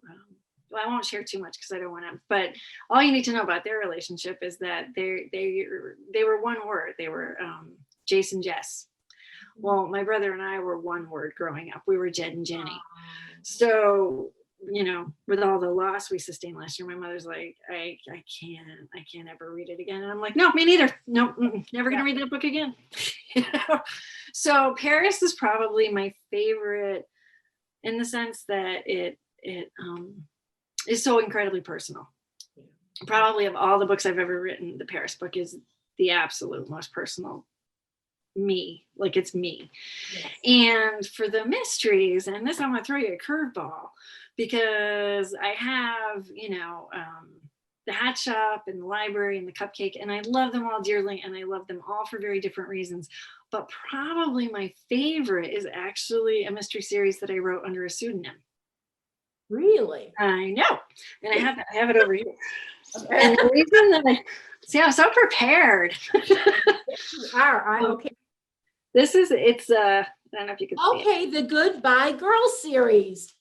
well, I won't share too much because I don't want to, but all you need to know about their relationship is that they were one word. They were Jason, Jess. Well, my brother and I were one word growing up. We were Jed and Jenny. So, with all the loss we sustained last year, my mother's like, I can't ever read it again. And I'm like, no, me neither. No, never going to read that book again. So Paris is probably my favorite in the sense that it is so incredibly personal. Probably of all the books I've ever written, the Paris book is the absolute most personal me, like it's me. Yes. And for the mysteries, and this I'm gonna throw you a curveball, because I have, the hat shop and the library and the cupcake, and I love them all dearly, and I love them all for very different reasons. But probably my favorite is actually a mystery series that I wrote under a pseudonym. Really? I know, and I have it over here. And the reason that I'm so prepared. Okay. It's I don't know if you can see it. Okay, the Goodbye Girl series.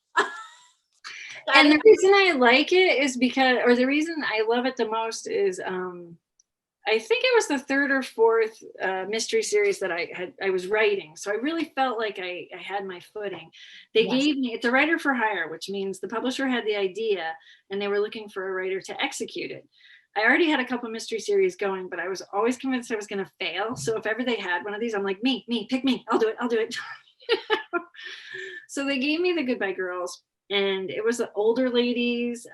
And the reason I like it is because, or the reason I love it the most is, I think it was the third or fourth mystery series that I was writing. So I really felt like I had my footing. They gave me, it's a writer for hire, which means the publisher had the idea and they were looking for a writer to execute it. I already had a couple mystery series going, but I was always convinced I was going to fail. So if ever they had one of these, I'm like, me, pick me. I'll do it. So they gave me the Goodbye Girls, and it was the older ladies.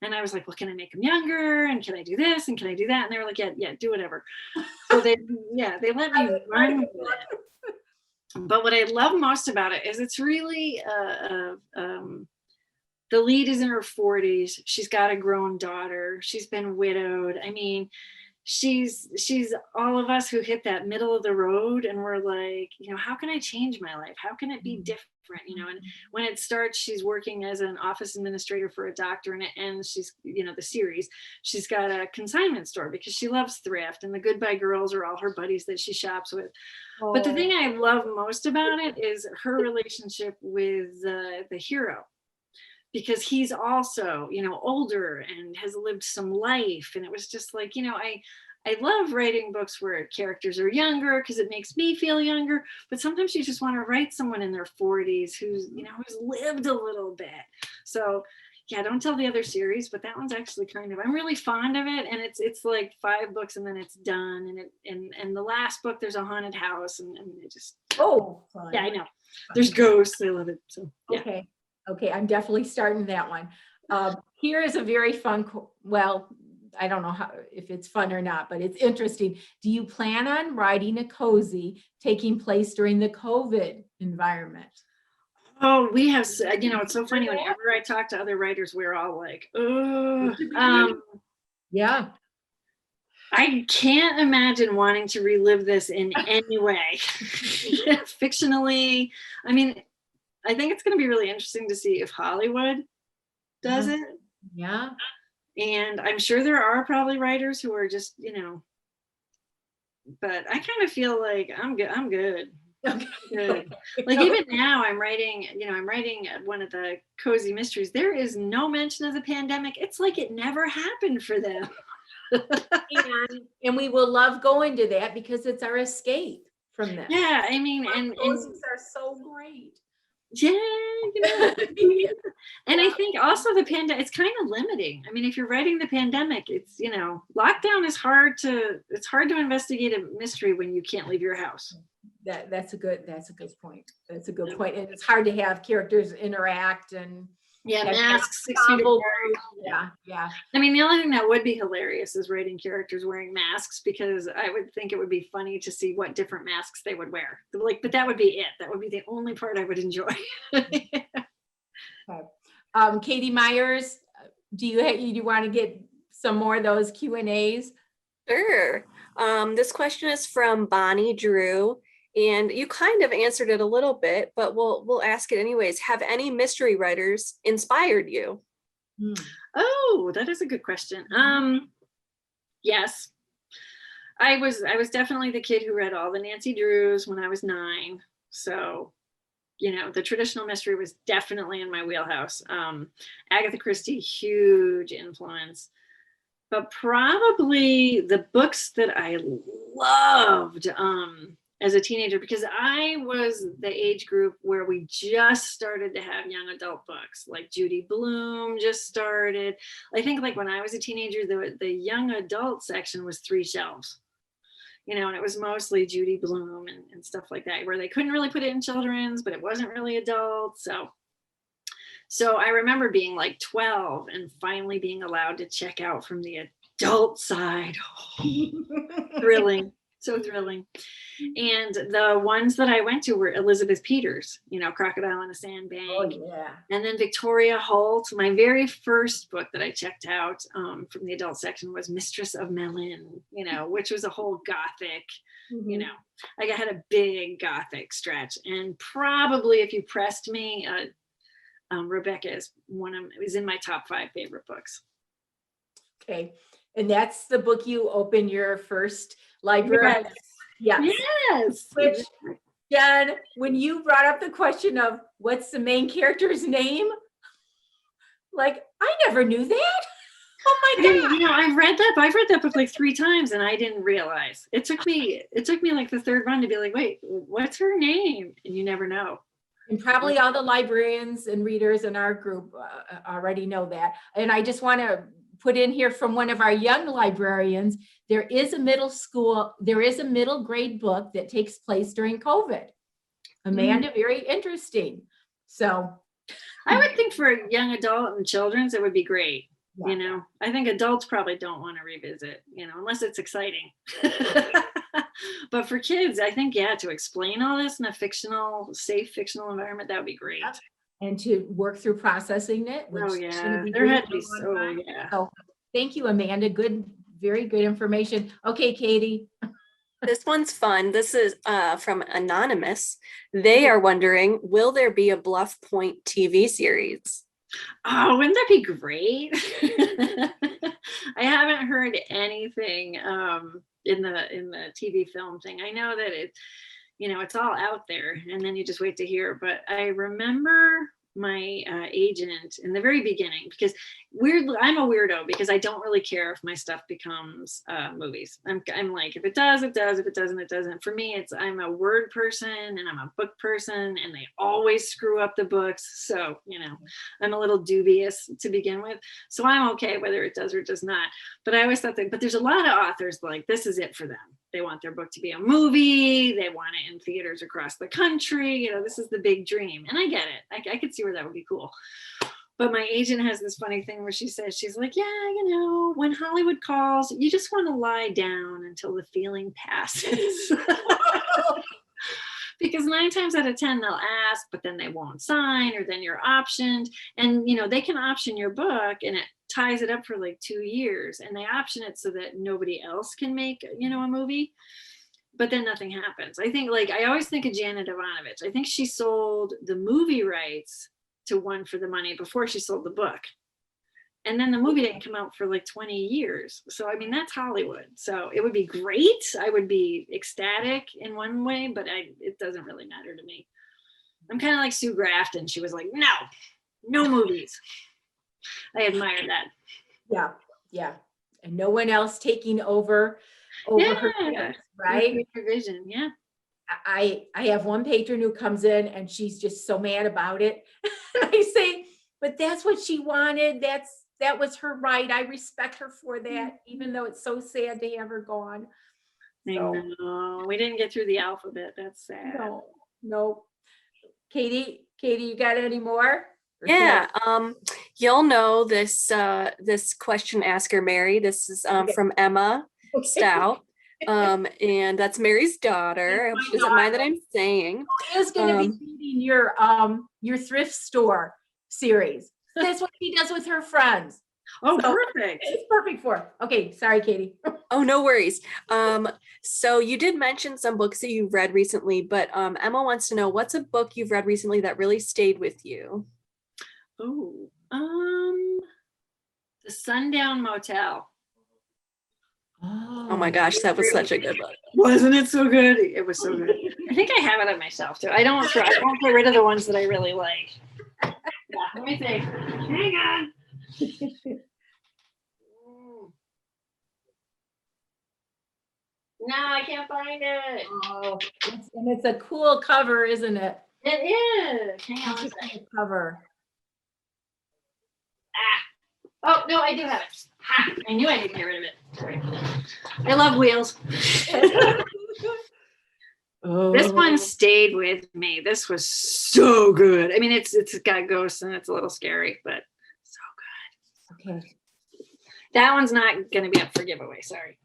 And I was like, well, can I make them younger? And can I do this? And can I do that? And they were like, yeah, do whatever. So they let me run with it. But what I love most about it is it's really, the lead is in her 40s. She's got a grown daughter. She's been widowed. I mean, she's all of us who hit that middle of the road and we're like, how can I change my life? How can it be different? And when it starts, she's working as an office administrator for a doctor, and it ends, she's, the series, she's got a consignment store because she loves thrift, and the Goodbye Girls are all her buddies that she shops with. Oh. But the thing I love most about it is her relationship with the hero, because he's also, older and has lived some life. And it was just like, I love writing books where characters are younger because it makes me feel younger. But sometimes you just want to write someone in their 40s who's, who's lived a little bit. So yeah, don't tell the other series, but that one's actually I'm really fond of it. And it's like 5 books and then it's done. And the last book, there's a haunted house and it just, fun. Yeah, I know. There's ghosts. I love it. So yeah. Okay, I'm definitely starting that one. Here is a very fun, I don't know if it's fun or not, but it's interesting. Do you plan on writing a cozy taking place during the COVID environment? Oh, we have, it's so funny. Whenever I talk to other writers, we're all like, oh, yeah. I can't imagine wanting to relive this in any way. Fictionally, I mean, I think it's going to be really interesting to see if Hollywood does it. Yeah. And I'm sure there are probably writers who are just, but I kind of feel like I'm good. Okay. Good. Like even now I'm writing one of the cozy mysteries. There is no mention of the pandemic. It's like it never happened for them. and we will love going to that because it's our escape from this. Yeah, I mean, and cozies are so great. Yeah, and I think also the pandemic, it's kind of limiting. I mean, if you're writing the pandemic, it's, lockdown is it's hard to investigate a mystery when you can't leave your house. That's a good point. That's a good point. And it's hard to have characters interact and masks, 6 feet apart. Yeah. I mean, the only thing that would be hilarious is writing characters wearing masks, because I would think it would be funny to see what different masks they would wear. But that would be it. That would be the only part I would enjoy. Okay. Katie Myers, do you want to get some more of those Q&As? Sure. This question is from Bonnie Drew. And you kind of answered it a little bit, but we'll ask it anyways. Have any mystery writers inspired you? Oh, that is a good question. Yes. I was definitely the kid who read all the Nancy Drews when I was 9. So, the traditional mystery was definitely in my wheelhouse. Agatha Christie, huge influence. But probably the books that I loved, as a teenager, because I was the age group where we just started to have young adult books, like Judy Blume just started. I think like when I was a teenager, the young adult section was 3 shelves. and it was mostly Judy Blume and stuff like that, where they couldn't really put it in children's, but it wasn't really adult. So I remember being like 12 and finally being allowed to check out from the adult side. Thrilling, so thrilling. And the ones that I went to were Elizabeth Peters, Crocodile in a Sandbank. Oh, yeah. And then Victoria Holt. My very first book that I checked out from the adult section was Mistress of Melun, which was a whole gothic, I had a big gothic stretch. And probably if you pressed me, Rebecca is was in my top 5 favorite books. Okay. And that's the book you opened your first library? Yes. Yes. Which, Jen, when you brought up the question of what's the main character's name, like, I never knew that. Oh my God. I've read that book like 3 times and I didn't realize. It took me like the third run to be like, wait, what's her name? And you never know. And probably all the librarians and readers in our group already know that. And I just want to put in here from one of our young librarians, there is a middle grade book that takes place during COVID. Amanda, very interesting. So I would think for young adult and children's, it would be great. Yeah. I think adults probably don't want to revisit, unless it's exciting. But for kids, I think, to explain all this in a safe fictional environment, that would be great. And to work through processing it. There had to be So thank you, Amanda. Very good information. Okay, Katie. This one's fun. This is from Anonymous. They are wondering, will there be a Bluff Point TV series? Oh, wouldn't that be great? I haven't heard anything in the TV film thing. I know that it's all out there and then you just wait to hear. But I remember my agent in the very beginning, because I'm a weirdo because I don't really care if my stuff becomes movies. I'm like, if it does, it does. If it doesn't, it doesn't. For me, I'm a word person and I'm a book person, and they always screw up the books. So, I'm a little dubious to begin with. So I'm okay whether it does or does not. But I always thought but there's a lot of authors like, this is it for them. They want their book to be a movie. They want it in theaters across the country. This is the big dream. And I get it. I could see where that would be cool. But my agent has this funny thing where she's like, when Hollywood calls, you just want to lie down until the feeling passes. Because 9 times out of 10, they'll ask, but then they won't sign, or then you're optioned. And, they can option your book and it ties it up for like 2 years, and they option it so that nobody else can make, a movie. But then nothing happens. I think, I always think of Janet Ivanovich. I think she sold the movie rights to One for the Money before she sold the book. And then the movie didn't come out for like 20 years. So, that's Hollywood. So it would be great. I would be ecstatic in one way, but it doesn't really matter to me. I'm kind of like Sue Grafton. She was like, no movies. I admire that. Yeah. And no one else taking over her kids, right? Your vision. Yeah. I have one patron who comes in and she's just so mad about it. I say, but that's what she wanted. That was her right. I respect her for that, even though it's so sad to have her gone. I know. We didn't get through the alphabet. That's sad. No. Katie, you got any more? Yeah. You'll know this question asker, Mary. This is from Emma Stout. And that's Mary's daughter. I hope she doesn't mind that I'm saying. Who is going to be reading your thrift store series? That's what she does with her friends. Oh, so perfect. It's perfect for her. Okay, sorry, Katie. Oh, no worries. So you did mention some books that you've read recently, but Emma wants to know, what's a book you've read recently that really stayed with you? Oh, The Sundown Motel. Oh my gosh, that was such a good book. Wasn't it so good? It was so good. I think I have it on my shelf too. I don't get rid of the ones that I really like. Yeah, let me think. Hang on. No, I can't find it. Oh, it's a cool cover, isn't it? It is. Hang on a second. Cover. Oh, no, I do have it. Ha! I knew I didn't get rid of it. Sorry. I love wheels. This one stayed with me. This was so good. I mean, it's got ghosts and it's a little scary, but so good. Okay. That one's not going to be up for giveaway. Sorry.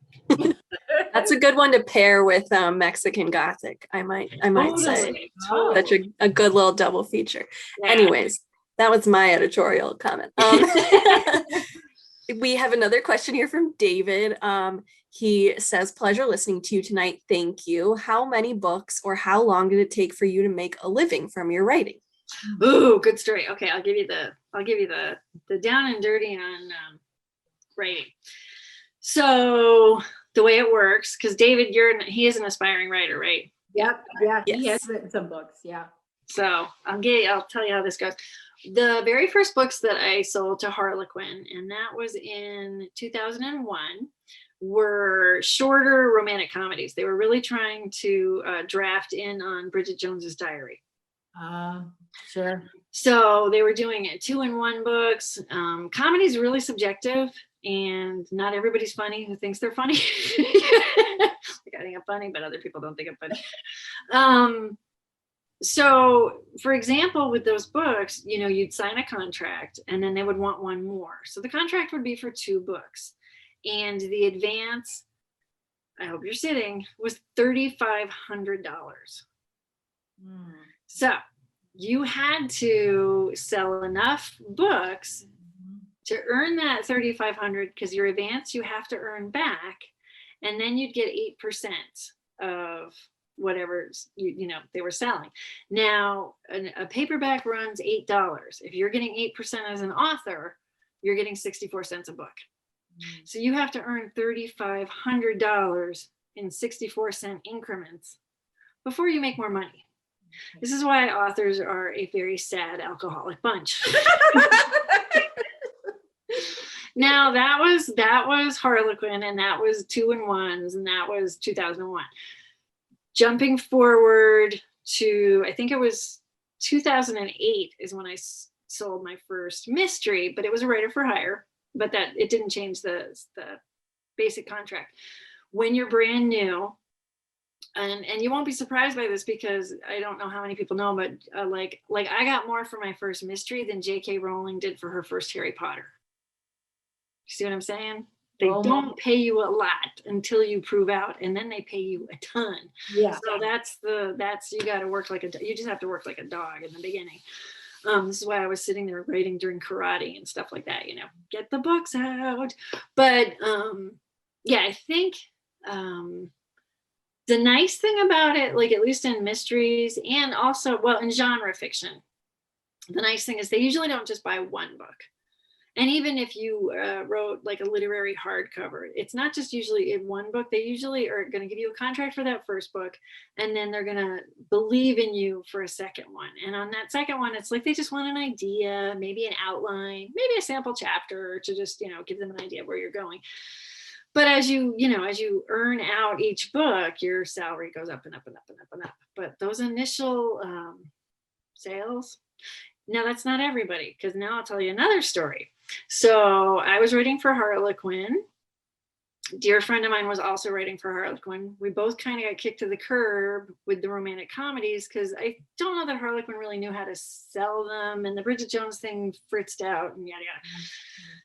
That's a good one to pair with Mexican Gothic. I might say. Oh. Such a good little double feature. Yeah. Anyways, that was my editorial comment. We have another question here from David. He says, pleasure listening to you tonight. Thank you. How many books or how long did it take for you to make a living from your writing? Ooh, good story. Okay, I'll give you the down and dirty on writing. So the way it works, because David, he is an aspiring writer, right? Yep. Yeah. He Yes. has written some books. Yeah. So I'll tell you how this goes. The very first books that I sold to Harlequin, and that was in 2001, were shorter romantic comedies. They were really trying to draft in on Bridget Jones's Diary. Sure. So they were doing it 2-in-1 books. Comedy's really subjective, and not everybody's funny who thinks they're funny. Like, I think I'm funny, but other people don't think I'm funny. So for example, with those books, you'd sign a contract and then they would want one more. So the contract would be for 2 books. And the advance, I hope you're sitting, was $3,500. So you had to sell enough books to earn that $3,500, because your advance you have to earn back, and then you'd get 8% of whatever they were selling. Now a paperback runs $8. If you're getting 8% as an author, you're getting 64 cents a book. So you have to earn $3,500 in 64-cent increments before you make more money. This is why authors are a very sad alcoholic bunch. Now that was Harlequin, and that was 2-in-1s, and that was 2001. Jumping forward to, I think it was 2008 is when I sold my first mystery, but it was a writer for hire, but that it didn't change the basic contract. When you're brand new, and you won't be surprised by this, because I don't know how many people know, but like I got more for my first mystery than J.K. Rowling did for her first Harry Potter. You see what I'm saying? They don't pay you a lot until you prove out, and then they pay you a ton. Yeah. So you got to work you just have to work like a dog in the beginning. This is why I was sitting there writing during karate and stuff like that, get the books out. But yeah, I think the nice thing about it, like at least in mysteries and also, well, in genre fiction, the nice thing is they usually don't just buy one book. And even if you wrote like a literary hardcover, it's not just usually in one book. They usually are going to give you a contract for that first book, and then they're going to believe in you for a second one. And on that second one, it's like they just want an idea, maybe an outline, maybe a sample chapter to just, give them an idea of where you're going. But as you earn out each book, your salary goes up and up and up and up and up. But those initial sales, now that's not everybody, because now I'll tell you another story. So I was writing for Harlequin. A dear friend of mine was also writing for Harlequin. We both kind of got kicked to the curb with the romantic comedies, because I don't know that Harlequin really knew how to sell them, and the Bridget Jones thing fritzed out and yada yada.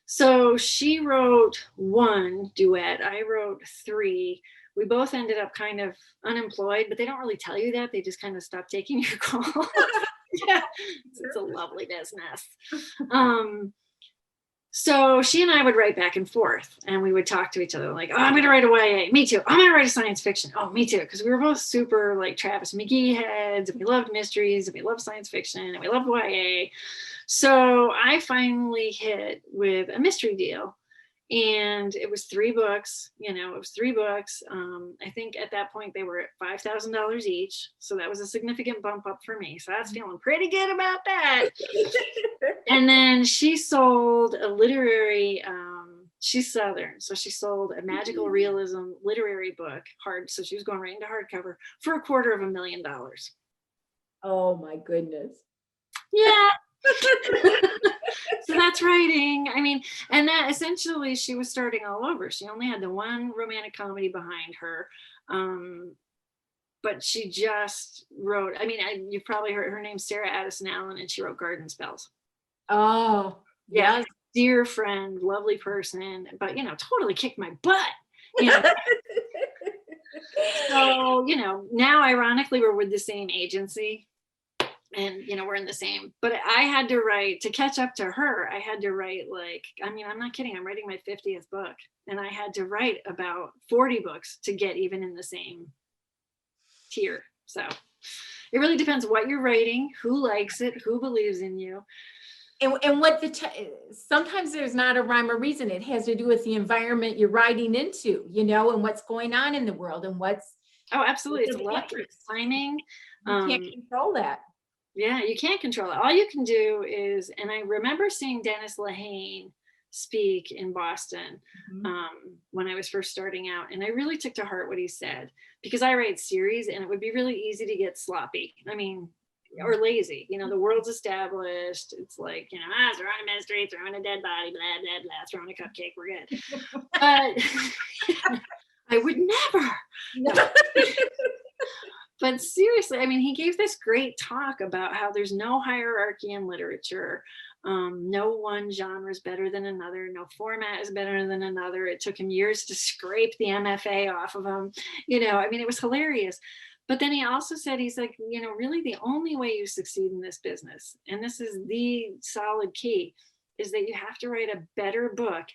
So she wrote 1 duet. I wrote 3. We both ended up kind of unemployed, but they don't really tell you that. They just kind of stop taking your call. Yeah, it's a lovely business. So she and I would write back and forth, and we would talk to each other like, oh, I'm going to write a YA. Me too. I'm going to write a science fiction. Oh, me too. Because we were both super like Travis McGee heads, and we loved mysteries, and we loved science fiction, and we loved YA. So I finally hit with a mystery deal, and it was 3 books. I think at that point they were at $5,000 each. So that was a significant bump up for me. So I was feeling pretty good about that. And then she sold a literary, she's Southern. So she sold a magical realism literary book, so she was going right into hardcover for $250,000. Oh my goodness. Yeah. So that's writing. I mean, and that essentially she was starting all over. She only had the one romantic comedy behind her. But she just wrote, I mean, you've probably heard her name, Sarah Addison Allen, and she wrote Garden Spells. Oh, Yeah. yes. Dear friend, lovely person, but, totally kicked my butt. You know? So, now ironically, we're with the same agency and, we're in the same, but I had to write to catch up to her. I had to write I'm not kidding. I'm writing my 50th book and I had to write about 40 books to get even in the same tier. So it really depends what you're writing, who likes it, who believes in you. And what sometimes there's not a rhyme or reason. It has to do with the environment you're writing into, and what's going on in the world and what's. Oh, absolutely. It's luck, it's timing. You can't control that. Yeah, you can't control it. All you can do is, and I remember seeing Dennis Lehane speak in Boston when I was first starting out. And I really took to heart what he said, because I write series and it would be really easy to get sloppy. I mean, or lazy. The world's established. It's like, throwing a mystery, throwing a dead body, blah, blah, blah, throwing a cupcake, we're good. But I would never. No. But seriously, I mean, he gave this great talk about how there's no hierarchy in literature. No one genre is better than another. No format is better than another. It took him years to scrape the MFA off of him. I mean, it was hilarious. But then he also said, he's like, really the only way you succeed in this business, and this is the solid key, is that you have to write a better book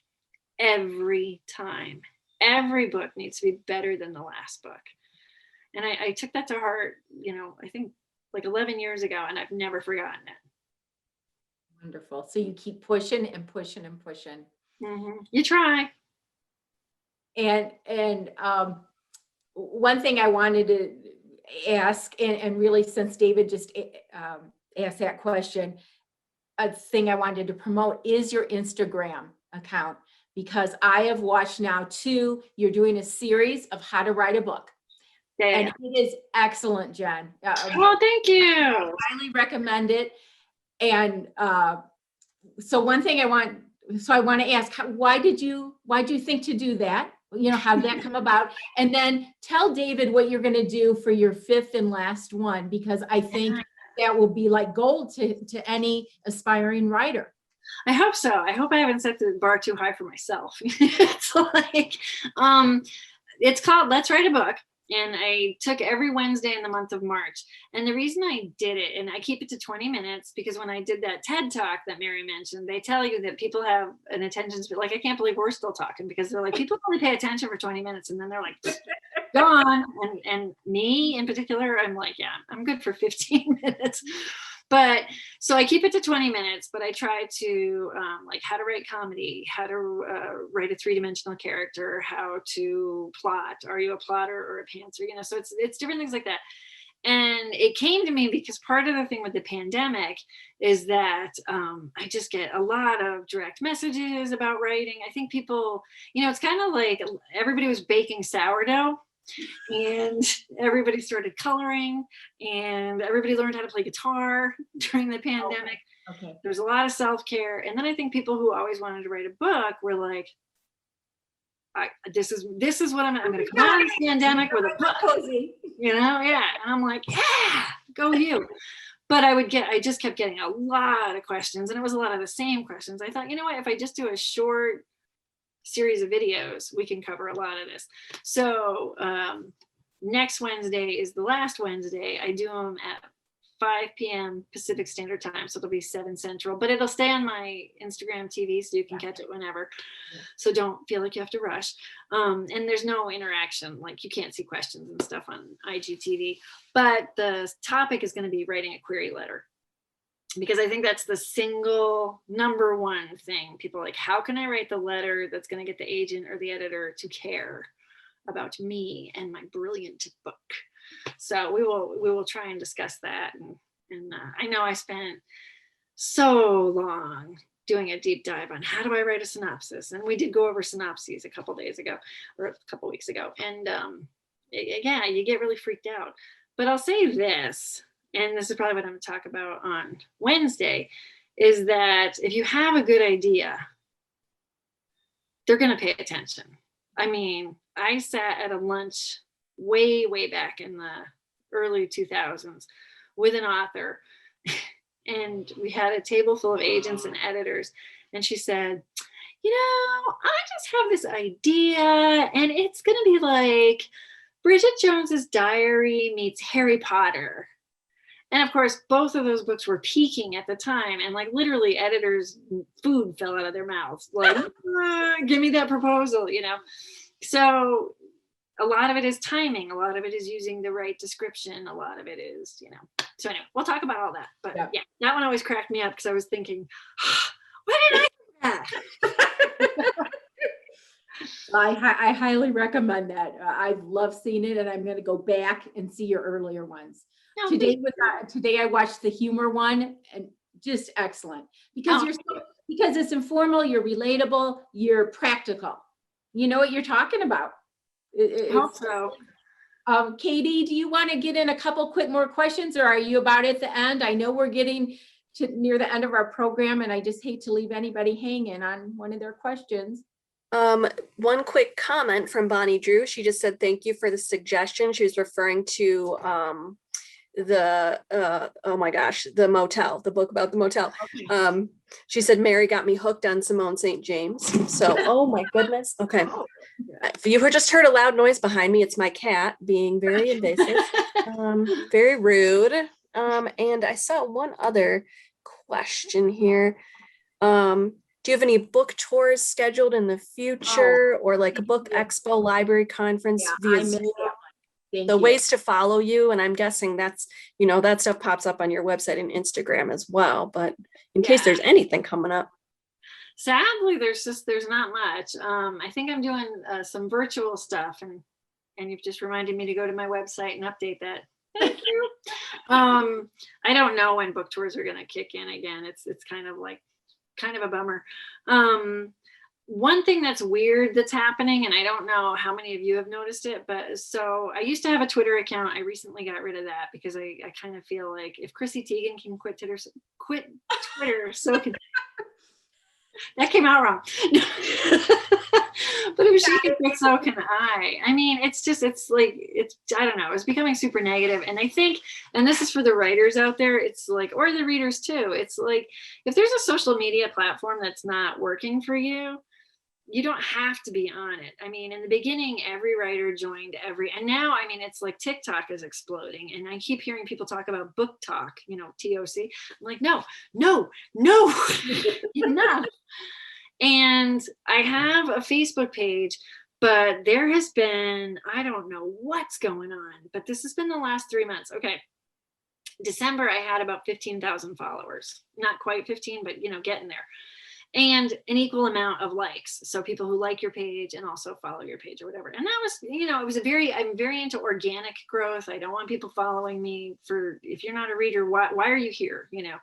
every time. Every book needs to be better than the last book. And I took that to heart, I think like 11 years ago, and I've never forgotten it. Wonderful. So you keep pushing and pushing and pushing. Mm-hmm. You try. And one thing I wanted to ask, and really since David just asked that question, a thing I wanted to promote is your Instagram account, because I have watched now too. You're doing a series of how to write a book. Yeah. And it is excellent, Jen. Oh, thank you. I highly recommend it. And so one thing I want to ask, why did you think to do that? How did that come about? And then tell David what you're going to do for your 5th and last one, because I think that will be like gold to any aspiring writer. I hope so. I hope I haven't set the bar too high for myself. It's like, it's called Let's Write a Book. And I took every Wednesday in the month of March. And the reason I did it, and I keep it to 20 minutes, because when I did that TED Talk that Mary mentioned, they tell you that people have an attention span. Like, I can't believe we're still talking, because they're like, people only pay attention for 20 minutes. And then they're like, go on. And me in particular, I'm like, yeah, I'm good for 15 minutes. But so I keep it to 20 minutes, but I try to like how to write comedy, how to write a 3-dimensional character, how to plot. Are you a plotter or a pantser? So it's different things like that. And it came to me because part of the thing with the pandemic is that I just get a lot of direct messages about writing. I think people, it's kind of like everybody was baking sourdough. And everybody started coloring, and everybody learned how to play guitar during the pandemic. Okay. There was a lot of self-care. And then I think people who always wanted to write a book were like, this is what I'm going to come out of this pandemic with a book. Cozy. Yeah. And I'm like, yeah, go you. But I just kept getting a lot of questions, and it was a lot of the same questions. I thought, if I just do a short series of videos, we can cover a lot of this. So next Wednesday is the last Wednesday. I do them at 5 p.m. Pacific Standard Time, so it'll be 7 Central, but it'll stay on my Instagram TV, so you can catch it whenever. So don't feel like you have to rush. And there's no interaction, like you can't see questions and stuff on IGTV, but the topic is going to be writing a query letter. Because I think that's the single number one thing. People are like, how can I write the letter that's going to get the agent or the editor to care about me and my brilliant book? So we will try and discuss that. And I know I spent so long doing a deep dive on how do I write a synopsis. And we did go over synopses a couple days ago or a couple weeks ago. And yeah, you get really freaked out. But I'll say this. And this is probably what I'm going to talk about on Wednesday, is that if you have a good idea, they're going to pay attention. I mean, I sat at a lunch way, way back in the early 2000s with an author, and we had a table full of agents and editors. And she said, you know, I just have this idea, and it's going to be like Bridget Jones's Diary meets Harry Potter. And of course, both of those books were peaking at the time, and like literally editors' food fell out of their mouths. Like, give me that proposal, you know? So a lot of it is timing. A lot of it is using the right description. A lot of it is, you know. So anyway, we'll talk about all that. But yeah, that one always cracked me up because I was thinking, why did I do that? I highly recommend that. I've loved seeing it, and I'm going to go back and see your earlier ones. No, Today I watched the humor one, and just excellent because because it's informal, you're relatable, you're practical. You know what you're talking about. I hope so. Katie, do you want to get in a couple quick more questions, or are you about at the end? I know we're getting to near the end of our program, and I just hate to leave anybody hanging on one of their questions. One quick comment from Bonnie Drew. She just said, thank you for the suggestion. She was referring to oh my gosh, the motel, the book about the motel. Okay. She said, Mary got me hooked on Simone St. James. So, oh my goodness. Okay. If you just heard a loud noise behind me, it's my cat being very invasive, very rude. And I saw one other question here. Do you have any book tours scheduled in the future, or like a book expo, library conference via Zoom? The ways to follow you, and I'm guessing that's, you know, that stuff pops up on your website and Instagram as well, but in case there's anything coming up. Sadly, there's not much. I think I'm doing some virtual stuff, and you've just reminded me to go to my website and update that. Thank you. I don't know when book tours are going to kick in again. It's kind of a bummer. One thing that's weird that's happening, and I don't know how many of you have noticed it, but so I used to have a Twitter account. I recently got rid of that because I kind of feel like if Chrissy Teigen can quit Twitter, so can that came out wrong. But if she can quit, so can I. I mean, I don't know, it's becoming super negative. And I think, and this is for the writers out there, it's like, or the readers too, it's like, if there's a social media platform that's not working for you, you don't have to be on it. I mean, in the beginning, every writer joined and now, I mean, it's like TikTok is exploding, and I keep hearing people talk about book talk, you know, TOC. I'm like, no, enough. And I have a Facebook page, but there has been, I don't know what's going on, but this has been the last 3 months. Okay. December, I had about 15,000 followers, not quite 15, but you know, getting there. And an equal amount of likes. So people who like your page and also follow your page or whatever. And that was, you know, I'm very into organic growth. I don't want people following me if you're not a reader, why are you here? You know?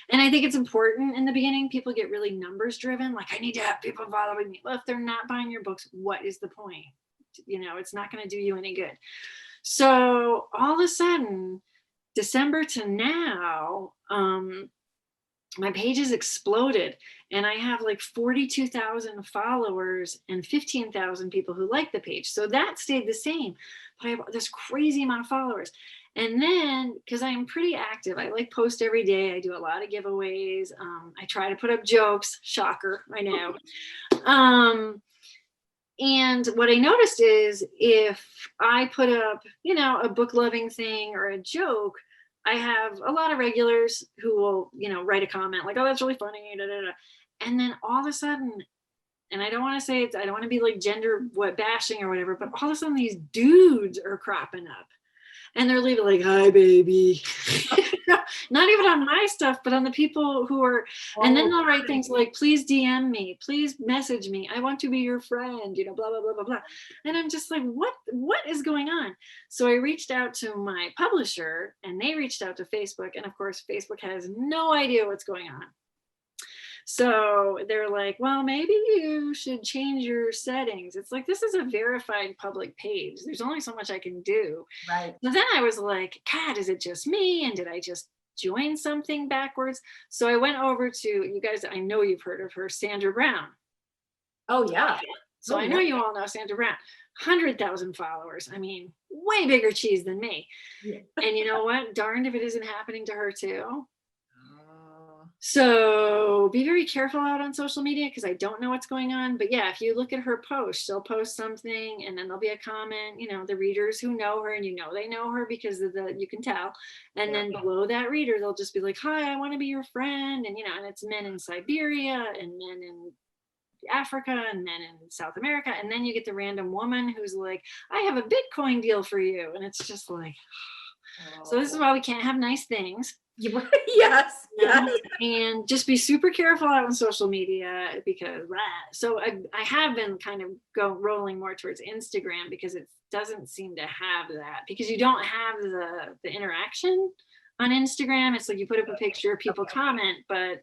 And I think it's important in the beginning, people get really numbers driven. Like, I need to have people following me. Well, if they're not buying your books, what is the point? You know, it's not going to do you any good. So all of a sudden, December to now, my page has exploded, and I have like 42,000 followers and 15,000 people who like the page. So that stayed the same, but I have this crazy amount of followers. And then, because I'm pretty active, I like post every day. I do a lot of giveaways. I try to put up jokes. Shocker, I know. And what I noticed is if I put up, you know, a book loving thing or a joke, I have a lot of regulars who will, you know, write a comment like, oh, that's really funny. Da, da, da. And then all of a sudden, and I don't want to say I don't want to be like gender bashing or whatever, but all of a sudden these dudes are cropping up. And they're leaving like, hi, baby. Not even on my stuff, but on the people who are, and then they'll write things like, please DM me, please message me. I want to be your friend, you know, blah, blah, blah, blah, blah. And I'm just like, what is going on? So I reached out to my publisher, and they reached out to Facebook. And of course, Facebook has no idea what's going on. So they're like, well, maybe you should change your settings. It's like, this is a verified public page. There's only so much I can do. Right. So then I was like, God, is it just me? And did I just join something backwards. So I went over to, you guys, I know you've heard of her, Sandra Brown. Oh, yeah. So I know you all know Sandra Brown. 100,000 followers. I mean, way bigger cheese than me. Yeah. And you know what? Darned if it isn't happening to her too. Oh. So be very careful out on social media because I don't know what's going on. But yeah, if you look at her post, she'll post something and then there'll be a comment, you know, the readers who know her and you know they know her because of the, you can tell. And then below that reader, they'll just be like, hi, I want to be your friend. And, you know, and it's men in Siberia and men in Africa and men in South America. And then you get the random woman who's like, I have a Bitcoin deal for you. And it's just like, so this is why we can't have nice things. Yes. Yes. And just be super careful out on social media because so I have been kind of rolling more towards Instagram because it doesn't seem to have that, because you don't have the interaction on Instagram. It's like you put up a picture, people comment, but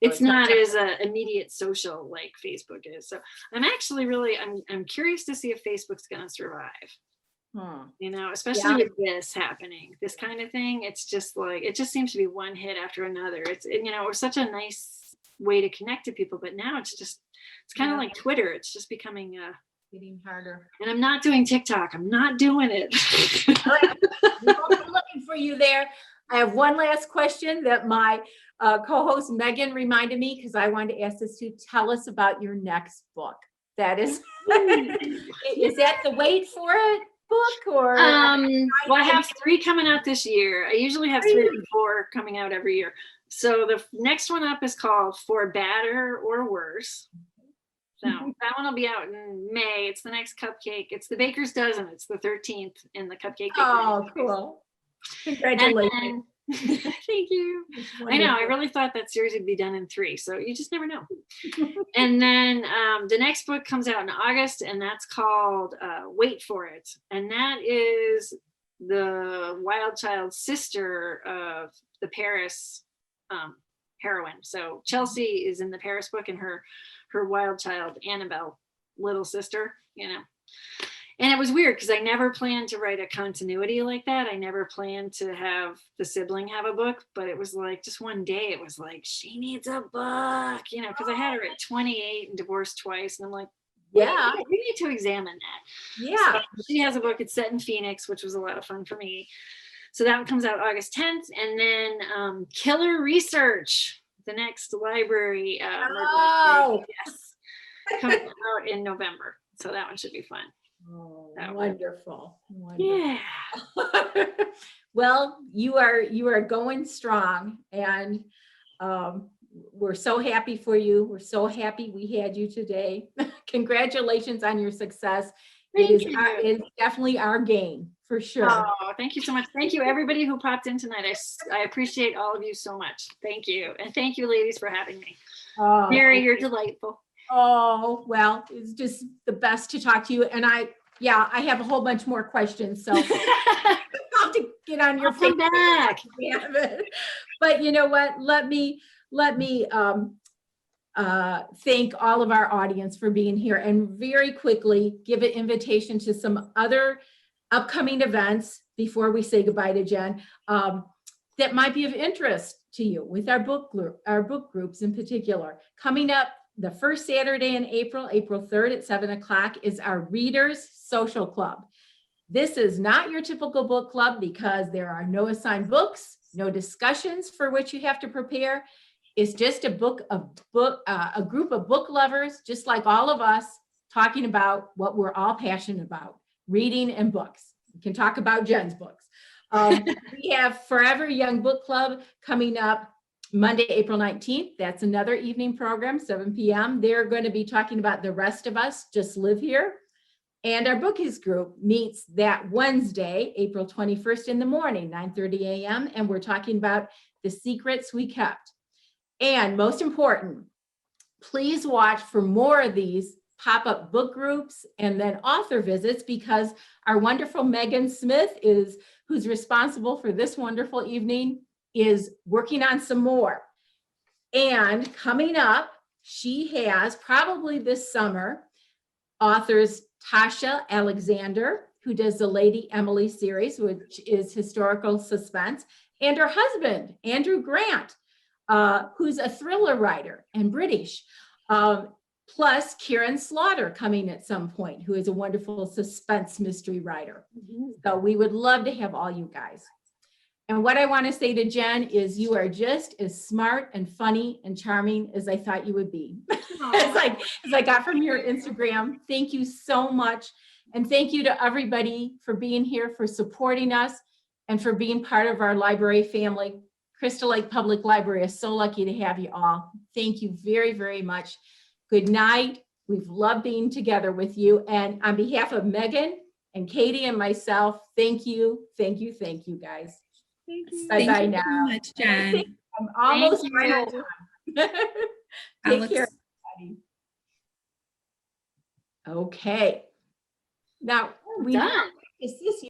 it's not as immediate social like Facebook is. So I'm actually really, I'm curious to see if Facebook's going to survive. You know, especially with this happening, this kind of thing. It's just like, it just seems to be one hit after another. You know, it was such a nice way to connect to people, but now it's kind of like Twitter. It's just becoming getting harder. And I'm not doing TikTok. I'm not doing it. We're looking for you there. I have one last question that my co-host Megan reminded me, because I wanted to ask this to tell us about your next book. That is, is that the Wait for It book or? Well, I have 3 coming out this year. I usually have 3 or 4 coming out every year. So the next one up is called For Better or Worse. So that one will be out in May. It's the next cupcake. It's the Baker's Dozen. It's the 13th in the cupcake. Oh, cool. Congratulations. Thank you. I know. I really thought that series would be done in 3. So you just never know. And then the next book comes out in August, and that's called Wait for It. And that is the wild child sister of the Paris heroine. So Chelsea is in the Paris book, and her wild child Annabelle, little sister, you know. And it was weird because I never planned to write a continuity like that. I never planned to have the sibling have a book, but it was like just one day it was like, she needs a book, you know, because I had her at 28 and divorced twice. And I'm like, yeah, we need to examine that. Yeah. So she has a book. It's set in Phoenix, which was a lot of fun for me. So that one comes out August 10th. And then Killer Research, the next library. Yes, comes out in November. So that one should be fun. Oh, wonderful. Yeah. Well, you are going strong, and we're so happy for you. We're so happy we had you today. Congratulations on your success. It is definitely our gain, for sure. Oh, thank you so much. Thank you, everybody who popped in tonight. I appreciate all of you so much. Thank you. And thank you, ladies, for having me. Mary, you're delightful. Oh, well, it's just the best to talk to you. And I have a whole bunch more questions. So I'll have to get on your come back. But you know what? Let me thank all of our audience for being here, and very quickly give an invitation to some other upcoming events before we say goodbye to Jen, that might be of interest to you with our book groups in particular. Coming up the first Saturday in April 3rd at 7:00 is our Readers Social Club. This is not your typical book club because there are no assigned books, no discussions for which you have to prepare. It's just a group of book lovers, just like all of us, talking about what we're all passionate about, reading and books. We can talk about Jen's books. We have Forever Young Book Club coming up Monday, April 19th. That's another evening program, 7 p.m. They're going to be talking about The Rest of Us Just Live Here. And our Bookies group meets that Wednesday, April 21st in the morning, 9:30 a.m. And we're talking about The Secrets We Kept. And most important, please watch for more of these pop-up book groups and then author visits, because our wonderful Megan Smith who's responsible for this wonderful evening, is working on some more. And coming up, she has probably this summer authors Tasha Alexander, who does the Lady Emily series, which is historical suspense, and her husband, Andrew Grant, who's a thriller writer and British. Plus Kieran Slaughter coming at some point, who is a wonderful suspense mystery writer. So we would love to have all you guys. And what I want to say to Jen is you are just as smart and funny and charming as I thought you would be. as I got from your Instagram. Thank you so much. And thank you to everybody for being here, for supporting us, and for being part of our library family. Crystal Lake Public Library is so lucky to have you all. Thank you very, very much. Good night. We've loved being together with you. And on behalf of Megan and Katie and myself, thank you, guys. Thank you. Bye-bye now. So much, Jen. I'm almost Thank right you. over. Take care, Alex. everybody. Okay. Now, we Done. practice this